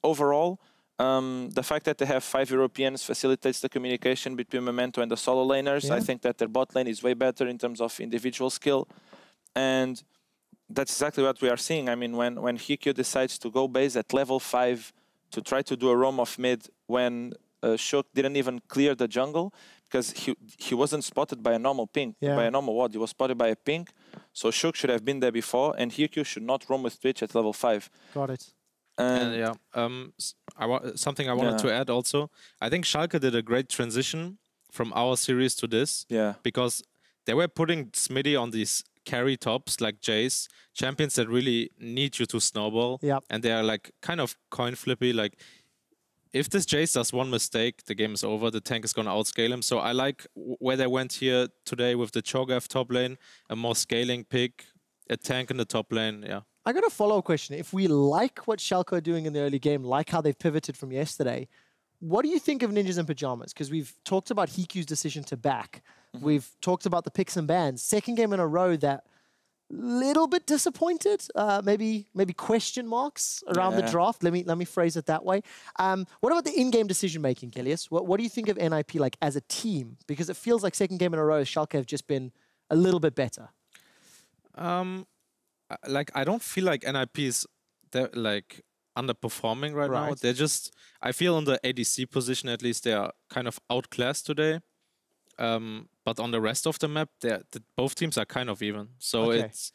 overall, the fact that they have 5 Europeans facilitates the communication between Memento and the solo laners. I think that their bot lane is way better in terms of individual skill. And that's exactly what we are seeing. I mean, when HeaQ decides to go base at level 5 to try to do a roam of mid when HeaQ didn't even clear the jungle, because he wasn't spotted by a normal ping, by a normal ward. He was spotted by a ping. So HeaQ should have been there before, and HeaQ should not roam with Twitch at level 5. Got it. And something I wanted to add also. I think Schalke did a great transition from our series to this. Because they were putting Smittyj on these carry tops like Jace, champions that really need you to snowball. And they are like kind of coin flippy. Like, if this Jace does one mistake, the game is over. The tank is going to outscale him. So I like where they went here today with the Cho'gath top lane, a more scaling pick, a tank in the top lane. Yeah. I got a follow-up question. If we like what Schalke are doing in the early game, like how they've pivoted from yesterday, what do you think of Ninjas in Pyjamas? Because we've talked about HeaQ's decision to back. We've talked about the picks and bans. Second game in a row that little bit disappointed, maybe question marks around the draft. Let me phrase it that way. What about the in-game decision making, Gilius? What do you think of NIP like as a team? Because it feels like second game in a row, Schalke have just been a little bit better. Like, I don't feel like NIP is like underperforming right now. They're just, I feel on the ADC position at least, they are kind of outclassed today. But on the rest of the map, both teams are kind of even. So it's,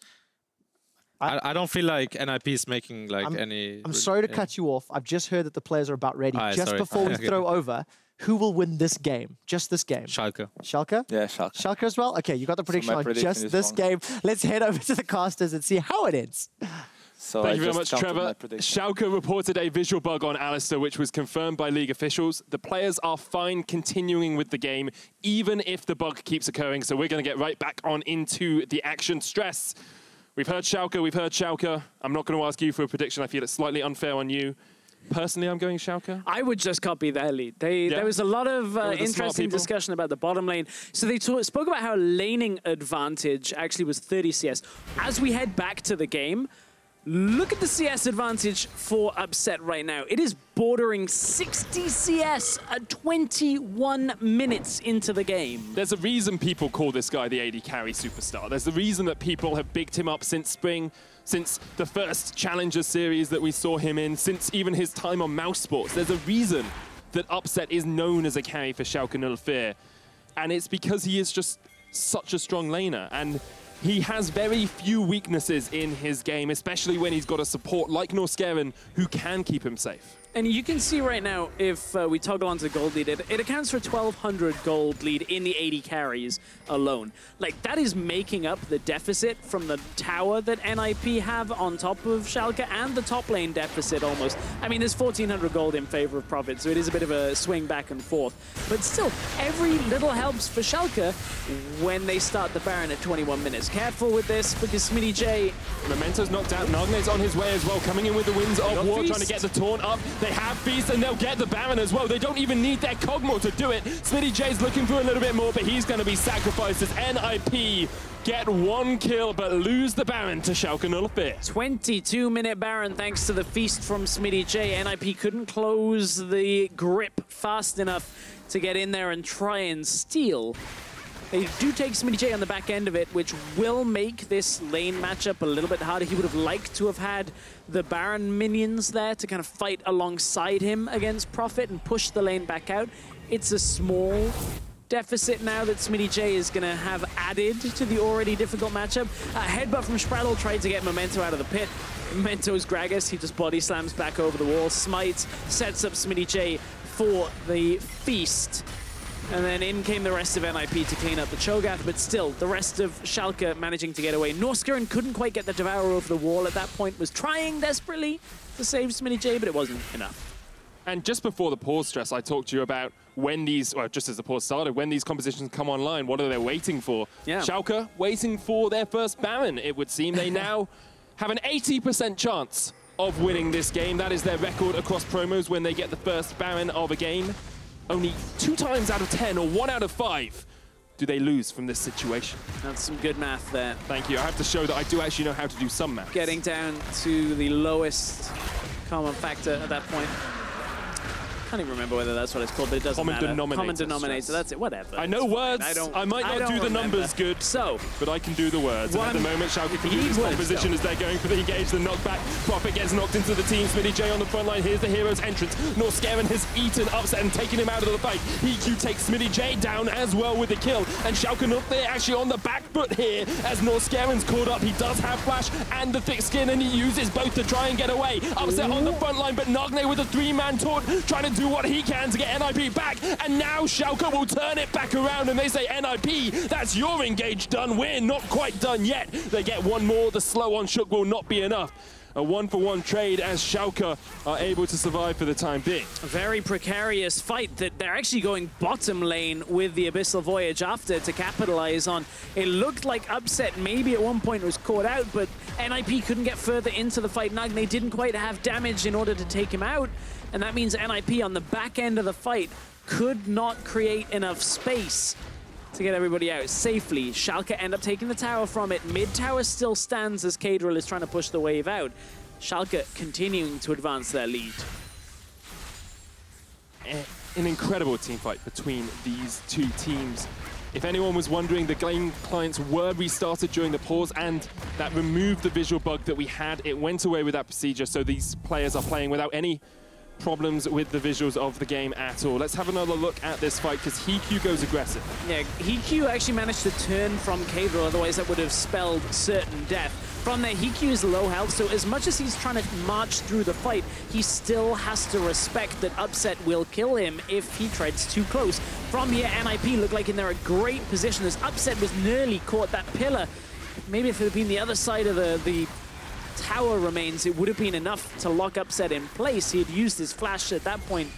I don't feel like NIP is making like any... I'm sorry to cut you off. I've just heard that the players are about ready. Before we throw over, who will win this game? Just this game? Schalke. Schalke? Yeah, Schalke. Schalke as well? Okay, you got the prediction on just this game. Let's head over to the casters and see how it ends. So thank you very much, Trevor. Schalke reported a visual bug on Alistar, which was confirmed by league officials. The players are fine continuing with the game, even if the bug keeps occurring. So we're going to get right back on into the action. Stress. We've heard Schalke. I'm not going to ask you for a prediction. I feel it's slightly unfair on you. Personally, I'm going Schalke. I would just copy their lead. There was a lot of interesting discussion about the bottom lane. So they spoke about how laning advantage actually was 30 CS. As we head back to the game, look at the CS advantage for Upset right now. It is bordering 60 CS at 21 minutes into the game. There's a reason people call this guy the AD carry superstar. There's a reason that people have bigged him up since spring, since the first Challenger series that we saw him in, since even his time on Mouse Sports. There's a reason that Upset is known as a carry for Schalke 04. And it's because he is just such a strong laner. And he has very few weaknesses in his game, especially when he's got a support like Norskeren who can keep him safe. And you can see right now, if we toggle onto the gold lead, it accounts for 1,200 gold lead in the 80 carries alone. Like, that is making up the deficit from the tower that NIP have on top of Schalke and the top lane deficit almost. I mean, there's 1,400 gold in favor of Profit, so it is a bit of a swing back and forth. But still, every little helps for Schalke when they start the Baron at 21 minutes. Careful with this, because Smittyj... Memento's knocked out. Nagne's on his way as well, coming in with the Winds of War, trying to get the taunt up. They have Feast, and they'll get the Baron as well. They don't even need their Kog'Maw to do it. Smittyj's looking for a little bit more, but he's going to be sacrificed as NIP get 1 kill, but lose the Baron to Schalke 04. 22-minute Baron thanks to the feast from Smittyj. NIP couldn't close the grip fast enough to get in there and try and steal. They do take Smittyj on the back end of it, which will make this lane matchup a little bit harder. He would have liked to have had the Baron minions there to kind of fight alongside him against Prophet and push the lane back out. It's a small deficit now that Smittyj is going to have added to the already difficult matchup. Headbutt from Sprattel tried to get Memento out of the pit. Memento's Gragas, he just body slams back over the wall. Smite sets up Smittyj for the feast. And then in came the rest of NIP to clean up the Cho'gath, but still, the rest of Schalke managing to get away. Norskeren couldn't quite get the Devourer over the wall at that point, was trying desperately to save Smittyj, but it wasn't enough. And just before the pause stress, I talked to you about when these, well, just as the pause started, when these compositions come online, what are they waiting for? Yeah. Schalke waiting for their first Baron. It would seem they now have an 80% chance of winning this game. That is their record across promos when they get the first Baron of a game. Only 2 times out of 10 or 1 out of 5 do they lose from this situation. That's some good math there. Thank you. I have to show that I do actually know how to do some math. Getting down to the lowest common factor at that point. I can't even remember whether that's what it's called, but it doesn't matter. Common denominator. That's it. Whatever. I know words. I might not do the numbers good, but I can do the words. And at the moment, Schalke can do this composition as they're going for the engage, the knockback. Prophet gets knocked into the team. Smittyj on the front line. Here's the hero's entrance. Norskeren has eaten Upset and taken him out of the fight. HeaQ takes Smittyj down as well with the kill. And Schalke not there actually on the back foot here as Norskeren's caught up. He does have flash and the thick skin, and he uses both to try and get away. Upset on the front line, but Nagne with a 3-man taunt, trying to do what he can to get NIP back, and now Schalke will turn it back around and they say, NIP, that's your engage done. We're not quite done yet. They get one more. The slow on Shook will not be enough. A 1-for-1 trade as Schalke are able to survive for the time being. A very precarious fight that they're actually going bottom lane with the Abyssal Voyage after to capitalize on. It looked like Upset maybe at one point was caught out, but NIP couldn't get further into the fight. Nagne didn't quite have damage in order to take him out, and that means NIP on the back end of the fight could not create enough space to get everybody out safely. Schalke end up taking the tower from it. Mid tower still stands as Caedrel is trying to push the wave out. Schalke continuing to advance their lead. An incredible team fight between these two teams. If anyone was wondering, the game clients were restarted during the pause, and that removed the visual bug that we had. It went away with that procedure, so these players are playing without any problems with the visuals of the game at all. Let's have another look at this fight because HeaQ goes aggressive. Yeah, HeaQ actually managed to turn from Caedrel, otherwise that would have spelled certain death. From there, HeaQ is low health, so as much as he's trying to march through the fight, he still has to respect that Upset will kill him if he treads too close. From here, NIP look like they're in a great position as Upset was nearly caught that pillar. Maybe if it had been the other side of the tower remains, it would have been enough to lock Upset in place. He had used his flash at that point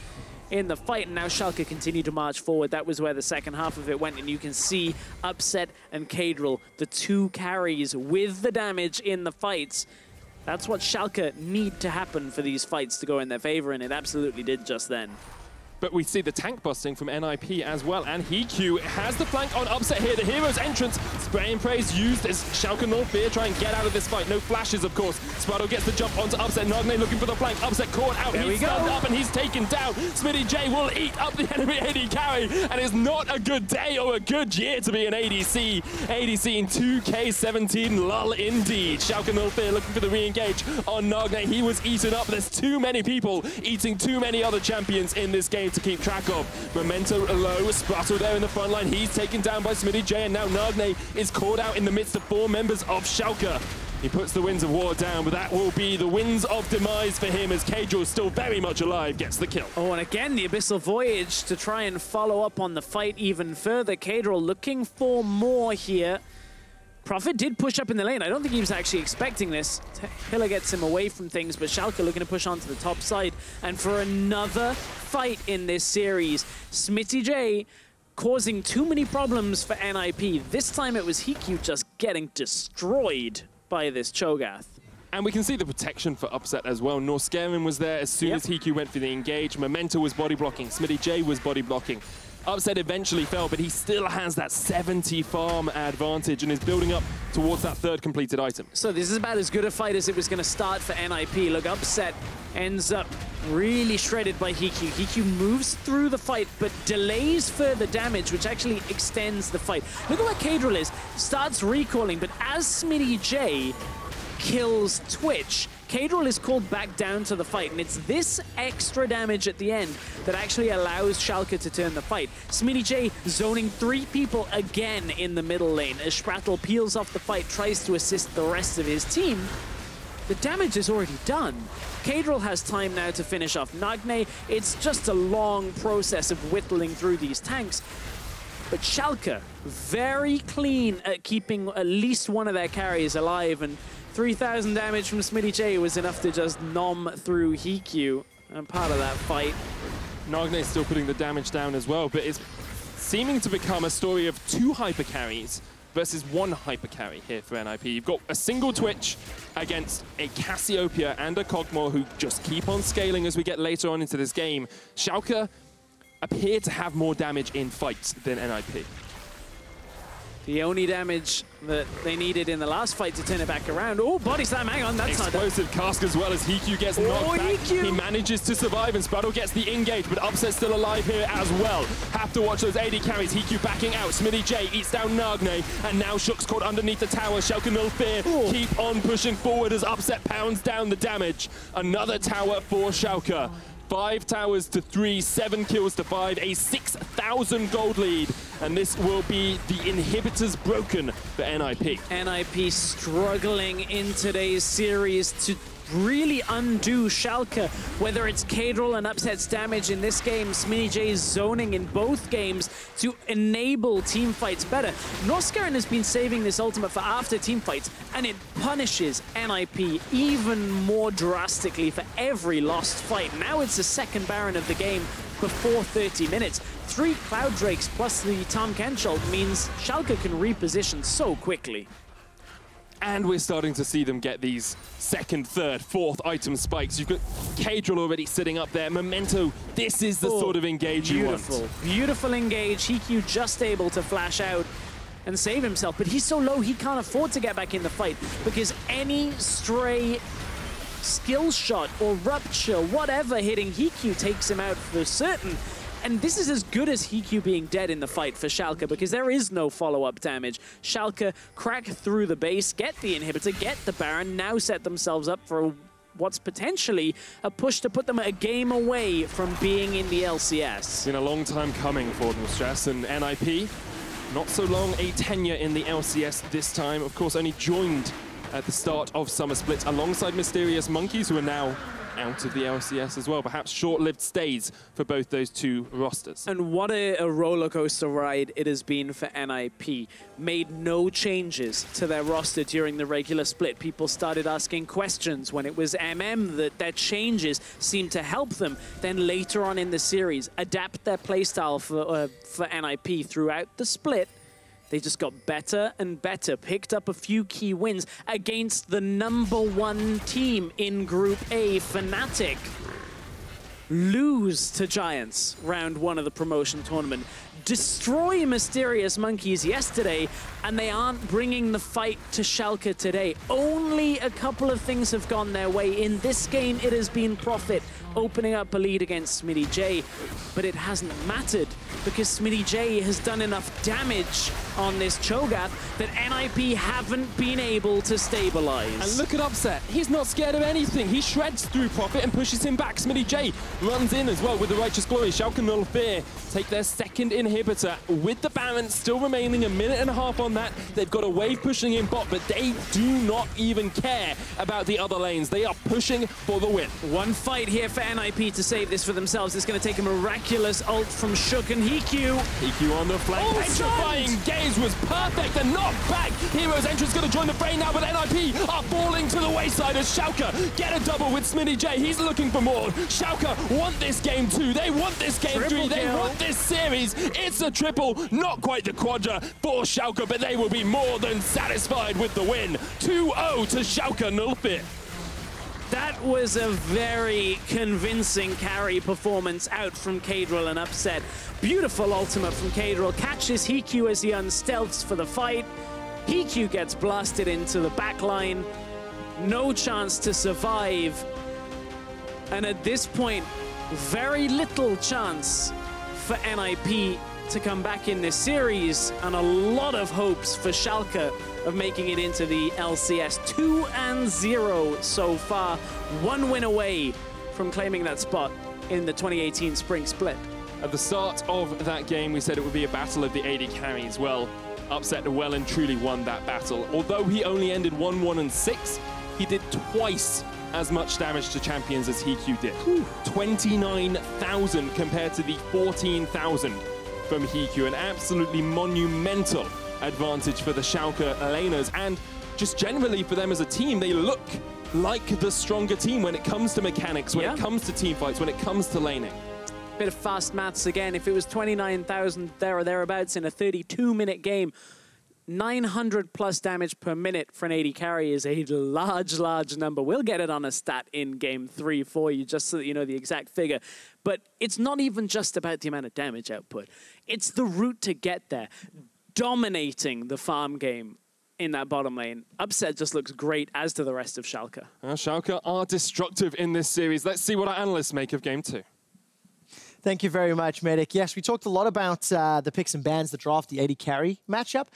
in the fight, and now Schalke continue to march forward. That was where the second half of it went, and you can see Upset and Caedrel, the 2 carries with the damage in the fights. That's what Schalke need to happen for these fights to go in their favor, and it absolutely did just then. But we see the tank busting from NIP as well, and HeaQ has the flank on Upset here. The hero's entrance, spray and praise used as Schalke 04 try and get out of this fight. No flashes, of course. Sprattel gets the jump onto Upset. Nagne looking for the flank. Upset caught out. He's stunned up and he's taken down. Smittyj will eat up the enemy AD carry, and it's not a good day or a good year to be an ADC. ADC in 2K17 lull indeed. Schalke 04 looking for the re-engage on Nagne. He was eaten up. There's too many people eating too many other champions in this game to keep track of. Memento low, Sprattel there in the front line. He's taken down by Smittyj, and now Nagne is caught out in the midst of 4 members of Schalke. He puts the Winds of War down, but that will be the Winds of Demise for him as Caedrel, still very much alive, gets the kill. Oh, and again, the Abyssal Voyage to try and follow up on the fight even further. Caedrel looking for more here. Prophet did push up in the lane. I don't think he was actually expecting this. Pillar gets him away from things, but Schalke looking to push onto the top side. And for another fight in this series, Smittyj causing too many problems for NIP. This time it was HeaQ just getting destroyed by this Cho'gath. And we can see the protection for Upset as well. Norskeren was there as soon as HeaQ went for the engage. Memento was body blocking. Smittyj was body blocking. Upset eventually fell, but he still has that 70 farm advantage and is building up towards that third completed item. So this is about as good a fight as it was going to start for NIP. Look, Upset ends up really shredded by HeaQ. HeaQ moves through the fight, but delays further damage, which actually extends the fight. Look at where Caedrel is. Starts recalling, but as Smittyj kills Twitch, Caedrel is called back down to the fight, and it's this extra damage at the end that actually allows Schalke to turn the fight. Smittyj zoning 3 people again in the middle lane as Sprattel peels off the fight, tries to assist the rest of his team. The damage is already done. Caedrel has time now to finish off Nagne. It's just a long process of whittling through these tanks. But Schalke, very clean at keeping at least one of their carries alive, and 3,000 damage from Smittyj was enough to just nom through HeaQ and part of that fight. Nagne is still putting the damage down as well, but it's seeming to become a story of 2 hyper carries versus 1 hyper carry here for NIP. You've got a single Twitch against a Cassiopeia and a Kog'maw who just keep on scaling as we get later on into this game. Schalke appear to have more damage in fights than NIP. The only damage that they needed in the last fight to turn it back around. Oh, body slam, hang on, that's not explosive cask as well as HeaQ gets knocked back. HeaQ. He manages to survive and Sprattel gets the engage, but Upset's still alive here as well. Have to watch those AD carries. HeaQ backing out. Smittyj eats down Nagne, and now Shook's caught underneath the tower. Schalke no fear. Keep on pushing forward as Upset pounds down the damage. Another tower for Schalke. 5 towers to 3, 7 kills to 5, a 6,000 gold lead. And this will be the inhibitors broken for NIP. NIP struggling in today's series to really undo Schalke, whether it's Caedrel and Upset's damage in this game, Smittyj's zoning in both games to enable teamfights better. Norskeren has been saving this ultimate for after teamfights, and it punishes NIP even more drastically for every lost fight. Now it's the second Baron of the game before 30 minutes. 3 Cloud Drakes plus the Tham Kench ult means Schalke can reposition so quickly. And we're starting to see them get these 2nd, 3rd, 4th item spikes. You've got Caedrel already sitting up there. Memento, this is the sort of engage you want. Beautiful engage. HeaQ just able to flash out and save himself, but he's so low he can't afford to get back in the fight because any stray skill shot or rupture, whatever, hitting HeaQ takes him out for certain. And this is as good as HeaQ being dead in the fight for Schalke because there is no follow-up damage. Schalke crack through the base, get the inhibitor, get the Baron, now set themselves up for what's potentially a push to put them a game away from being in the LCS. It's been a long time coming for them, Stress, and NIP, not so long a tenure in the LCS this time. Of course, only joined at the start of Summer Split alongside Mysterious Monkeys, who are now out of the LCS as well. Perhaps short-lived stays for both those 2 rosters. And what a roller coaster ride it has been for NIP. Made no changes to their roster during the regular split. People started asking questions when it was MM that their changes seemed to help them. Then later on in the series, adapt their playstyle for NIP throughout the split. They just got better and better, picked up a few key wins against the #1 team in Group A, Fnatic. Lose to Giants round 1 of the promotion tournament. Destroy Mysterious Monkeys yesterday, and they aren't bringing the fight to Schalke today. Only a couple of things have gone their way. In this game, it has been Profit opening up a lead against Smittyj, but it hasn't mattered because Smittyj has done enough damage on this Cho'gath that NIP haven't been able to stabilize. And look at Upset. He's not scared of anything. He shreds through Profit and pushes him back. Smittyj runs in as well with the Righteous Glory. Schalke no fear take their 2nd inhibitor with the Baron still remaining a minute and a half on that. They've got a wave pushing in bot, but they do not even care about the other lanes. They are pushing for the win. One fight here for NIP to save this for themselves. It's going to take a miraculous ult from Shook and HeaQ. HeaQ on the flank. Petrifying gaze was perfect and knocked back. Hero's entrance going to join the fray now, but NIP are falling to the wayside as Schalke get a double with Smittyj. He's looking for more. Schalke want this game 2. They want this game 3. They want this series. It's a triple, not quite the quadra for Schalke, but they will be more than satisfied with the win. 2-0 to Schalke 04. That was a very convincing carry performance out from Caedrel and Upset. Beautiful ultimate from Caedrel. Catches HeaQ as he unstealths for the fight. HeaQ gets blasted into the backline. No chance to survive. And at this point, very little chance for NIP to come back in this series, and a lot of hopes for Schalke of making it into the LCS. 2-0 so far, 1 win away from claiming that spot in the 2018 Spring Split. At the start of that game, we said it would be a battle of the AD carries. Well, Upset well and truly won that battle. Although he only ended 1-1-6, he did twice as much damage to champions as HeaQ did. 29,000 compared to the 14,000 from HeaQ. An absolutely monumental advantage for the Schalke laners, and just generally for them as a team. They look like the stronger team when it comes to mechanics, when it comes to team fights, when it comes to laning. Bit of fast maths again. If it was 29,000 there or thereabouts in a 32-minute game, 900 plus damage per minute for an AD carry is a large, large number. We'll get it on a stat in game 3 for you, just so that you know the exact figure. But it's not even just about the amount of damage output. It's the route to get there. Dominating the farm game in that bottom lane. Upset just looks great, as do the rest of Schalke. Schalke are destructive in this series. Let's see what our analysts make of game 2. Thank you very much, Medic. Yes, we talked a lot about the picks and bans, the draft, the AD carry matchup.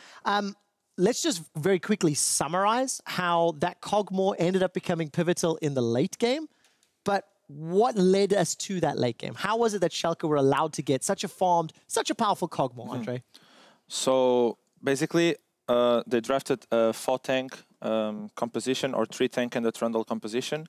Let's just very quickly summarize how that Kog'Maw ended up becoming pivotal in the late game. But what led us to that late game? How was it that Schalke were allowed to get such a farmed, such a powerful Kog'Maw, Andre? So basically, they drafted a 4-tank composition or 3-tank and a Trundle composition.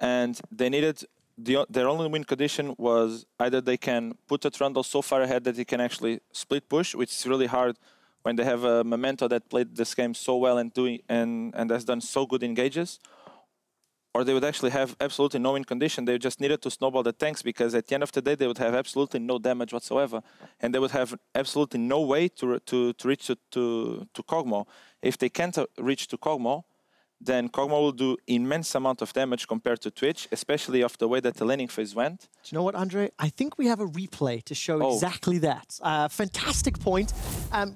And they needed... their only win condition was either they can put a Trundle so far ahead that they can actually split push, which is really hard when they have a Memento that played this game so well and has done so good in gauges, or they would actually have absolutely no win condition. They just needed to snowball the tanks, because at the end of the day they would have absolutely no damage whatsoever, and they would have absolutely no way to reach to Kog'Maw. If they can't reach to Kog'Maw, then Kog'Maw will do immense amount of damage compared to Twitch, especially of the way that the laning phase went. Do you know what, Andre? I think we have a replay to show exactly that. Fantastic point.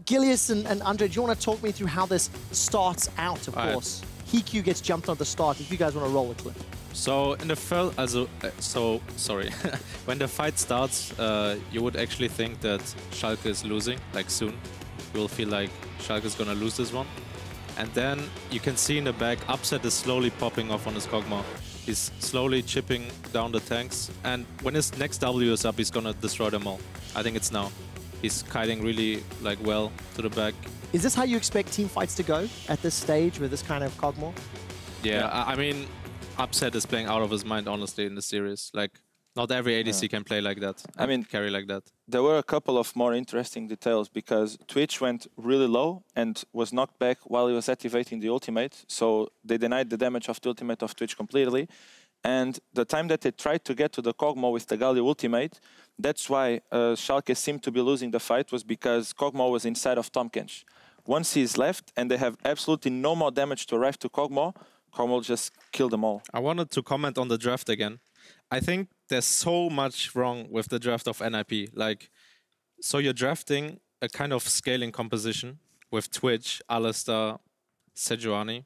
Gilius and Andre, do you want to talk me through how this starts out, of course? HeaQ gets jumped on the start, if you guys want to roll a clip. So in the first, sorry. When the fight starts, you would actually think that Schalke is losing, like soon. You will feel like Schalke is gonna lose this one. And then you can see in the back, Upset is slowly popping off on his Kog'Maw. He's slowly chipping down the tanks. And when his next W is up, he's gonna destroy them all. I think it's now. He's kiting really well to the back. Is this how you expect team fights to go at this stage with this kind of Kog'Maw? Yeah, I mean, Upset is playing out of his mind, honestly, in the series. Like, not every ADC can play like that. I mean, carry like that. There were a couple of more interesting details, because Twitch went really low and was knocked back while he was activating the ultimate. So they denied the damage of the ultimate of Twitch completely. And the time that they tried to get to the Kog'Maw with the Galio ultimate, that's why Schalke seemed to be losing the fight, was because Kog'Maw was inside of Tom Kench. Once he's left and they have absolutely no more damage to arrive to Kog'Maw, Kog'Maw just killed them all. I wanted to comment on the draft again. I think there's so much wrong with the draft of NIP. Like, so you're drafting a kind of scaling composition with Twitch, Alistar, Sejuani,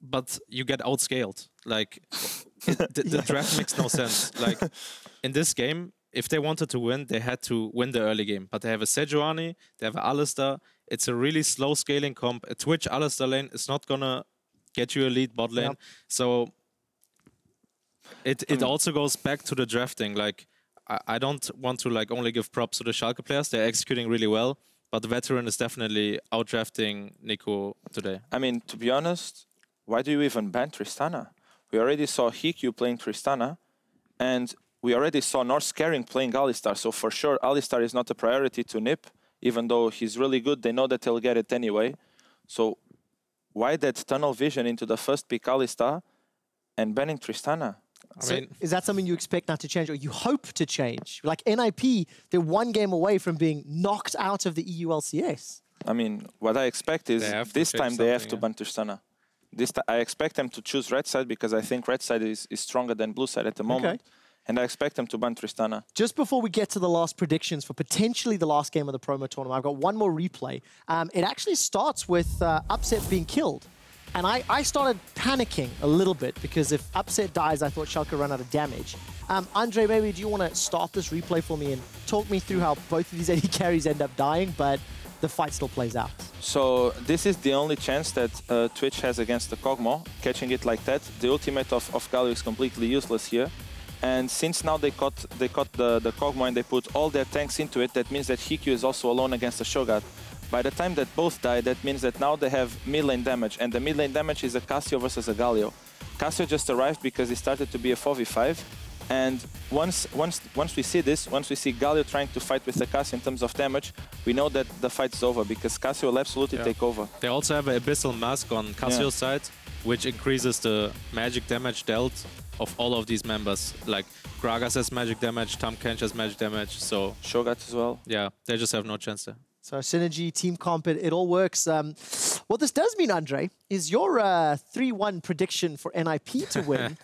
but you get outscaled. Like, the draft makes no sense. Like, in this game, if they wanted to win, they had to win the early game. But they have a Sejuani, they have an Alistar. It's a really slow scaling comp. A Twitch Alistar lane is not gonna get you a lead bot lane. Yep. So it also goes back to the drafting. Like, I don't want to like only give props to the Schalke players. They're executing really well, but the veteran is definitely outdrafting Nico today. I mean, to be honest, why do you even ban Tristana? We already saw HeaQ playing Tristana, and we already saw Norskeren playing Alistar. So for sure, Alistar is not a priority to NIP, even though he's really good. They know that they'll get it anyway. So why that tunnel vision into the first pick Alistar and banning Tristana? I mean, is that something you expect now to change, or you hope to change? Like NIP, they're one game away from being knocked out of the EU LCS. I mean, what I expect is this time they have to ban Tristana. I expect them to choose red side because I think red side is stronger than blue side at the moment. Okay. And I expect them to ban Tristana. Just before we get to the last predictions for potentially the last game of the promo tournament, I've got one more replay. It actually starts with Upset being killed. And I started panicking a little bit because if Upset dies, I thought Schalke run out of damage. Andre, maybe do you want to start this replay for me and talk me through how both of these AD carries end up dying, but the fight still plays out? So this is the only chance that Twitch has against the Kog'Maw, catching it like that. The ultimate of Galio is completely useless here. And since now they caught the Kog'Maw and they put all their tanks into it, that means that HeaQ is also alone against the Cho'gath. By the time that both die, that means that now they have mid lane damage, and the mid lane damage is a Cassio versus a Galio. Cassio just arrived because he started to be a 4v5, and once we see this, once we see Galio trying to fight with the Cassio in terms of damage, we know that the fight's over because Cassio will absolutely take over. They also have an Abyssal Mask on Cassio's side, which increases the magic damage dealt of all of these members. Like Gragas has magic damage, Tham, Kench has magic damage, so Cho'gath as well. Yeah, they just have no chance there. So synergy, team comp, it all works. What this does mean, Andre, is your 3-1 prediction for NIP to win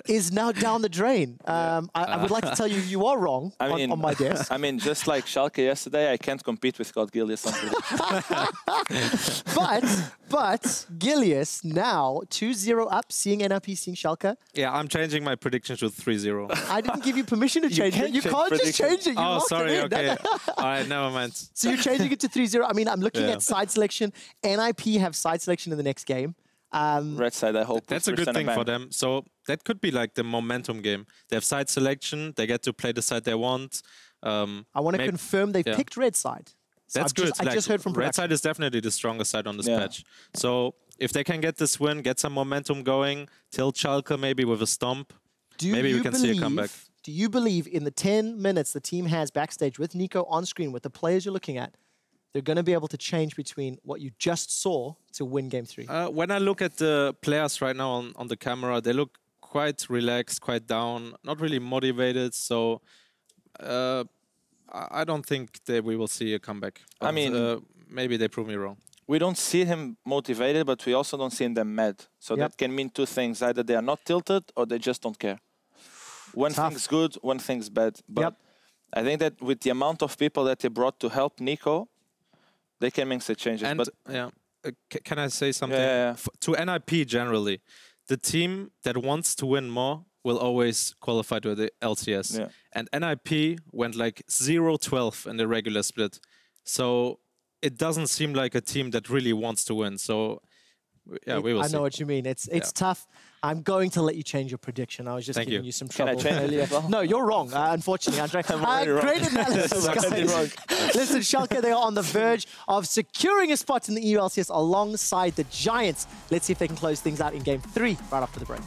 is now down the drain. I would like to tell you you are wrong on my guess. I mean, just like Schalke yesterday, I can't compete with God Gilius on But Gilius now 2-0 up, seeing NIP, seeing Schalke. Yeah, I'm changing my prediction to 3-0. I didn't give you permission to change it. You can't just change it. You oh, sorry, okay. All right, never mind. So you're changing it to 3-0. I mean, I'm looking at side selection. NIP have side selection in the next game. Red side, I hope. That's a good thing for them. So that could be like the momentum game. They have side selection. They get to play the side they want. I want to confirm they've picked red side. So that's good. I just heard from production. Red side is definitely the strongest side on this patch. So if they can get this win, get some momentum going, tilt Schalke maybe with a stomp, maybe we can see a comeback. Do you believe in the 10 minutes the team has backstage with Nico on screen, with the players you're looking at, they're going to be able to change between what you just saw to win Game 3? When I look at the players right now on the camera, they look quite relaxed, quite down, not really motivated. So I don't think that we will see a comeback. But, I mean, maybe they prove me wrong. We don't see him motivated, but we also don't see them mad. So that can mean two things. Either they are not tilted or they just don't care. One thing's good, one thing's bad. But I think that with the amount of people that they brought to help Nico, they can make the changes. And but can I say something? To NIP generally, the team that wants to win more will always qualify to the LCS. Yeah. And NIP went like 0-12 in the regular split. So it doesn't seem like a team that really wants to win. So yeah, we will see. I know what you mean. It's tough. I'm going to let you change your prediction. I was just giving you some trouble earlier. No, you're wrong, unfortunately, Andre. Great analysis, guys. Listen, Schalke, they are on the verge of securing a spot in the EU LCS alongside the Giants. Let's see if they can close things out in Game 3 right after the break.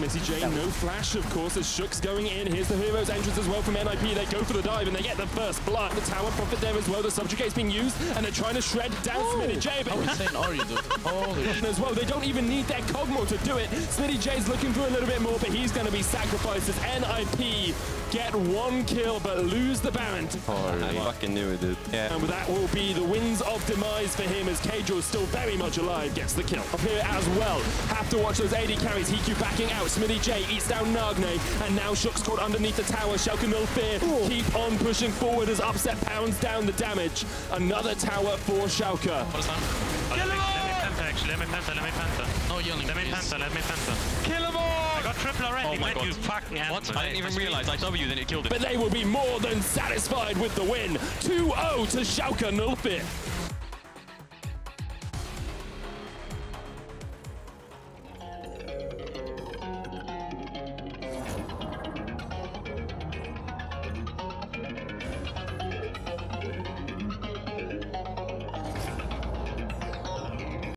Smittyj, no flash, of course, as Shook's going in. Here's the Heroes entrance as well from NIP. They go for the dive and they get the first blood. The tower profit there as well. The subjugate's being used and they're trying to shred down Smittyj. But how insane are you, dude? Holy shit. As well, they don't even need their Kog'Maw to do it. Smittyj's looking for a little bit more, but he's going to be sacrificed as NIP get one kill but lose the Baron. I fucking knew it, dude. Yeah. And that will be the winds of demise for him as Caedrel, still very much alive, gets the kill. Up here as well, have to watch those AD carries. HeaQ backing out. Smittyj eats down Nagne, and now Shook's caught underneath the tower. Schalke no fear. Keep on pushing forward as Upset pounds down the damage. Another tower for Schalke. Actually, let me penta. No yelling. Let me penta. Kill them all! I got triple already. Oh my god. You fucking what? I didn't even realize I W, then it killed it. But they will be more than satisfied with the win. 2-0 to Schalke 04.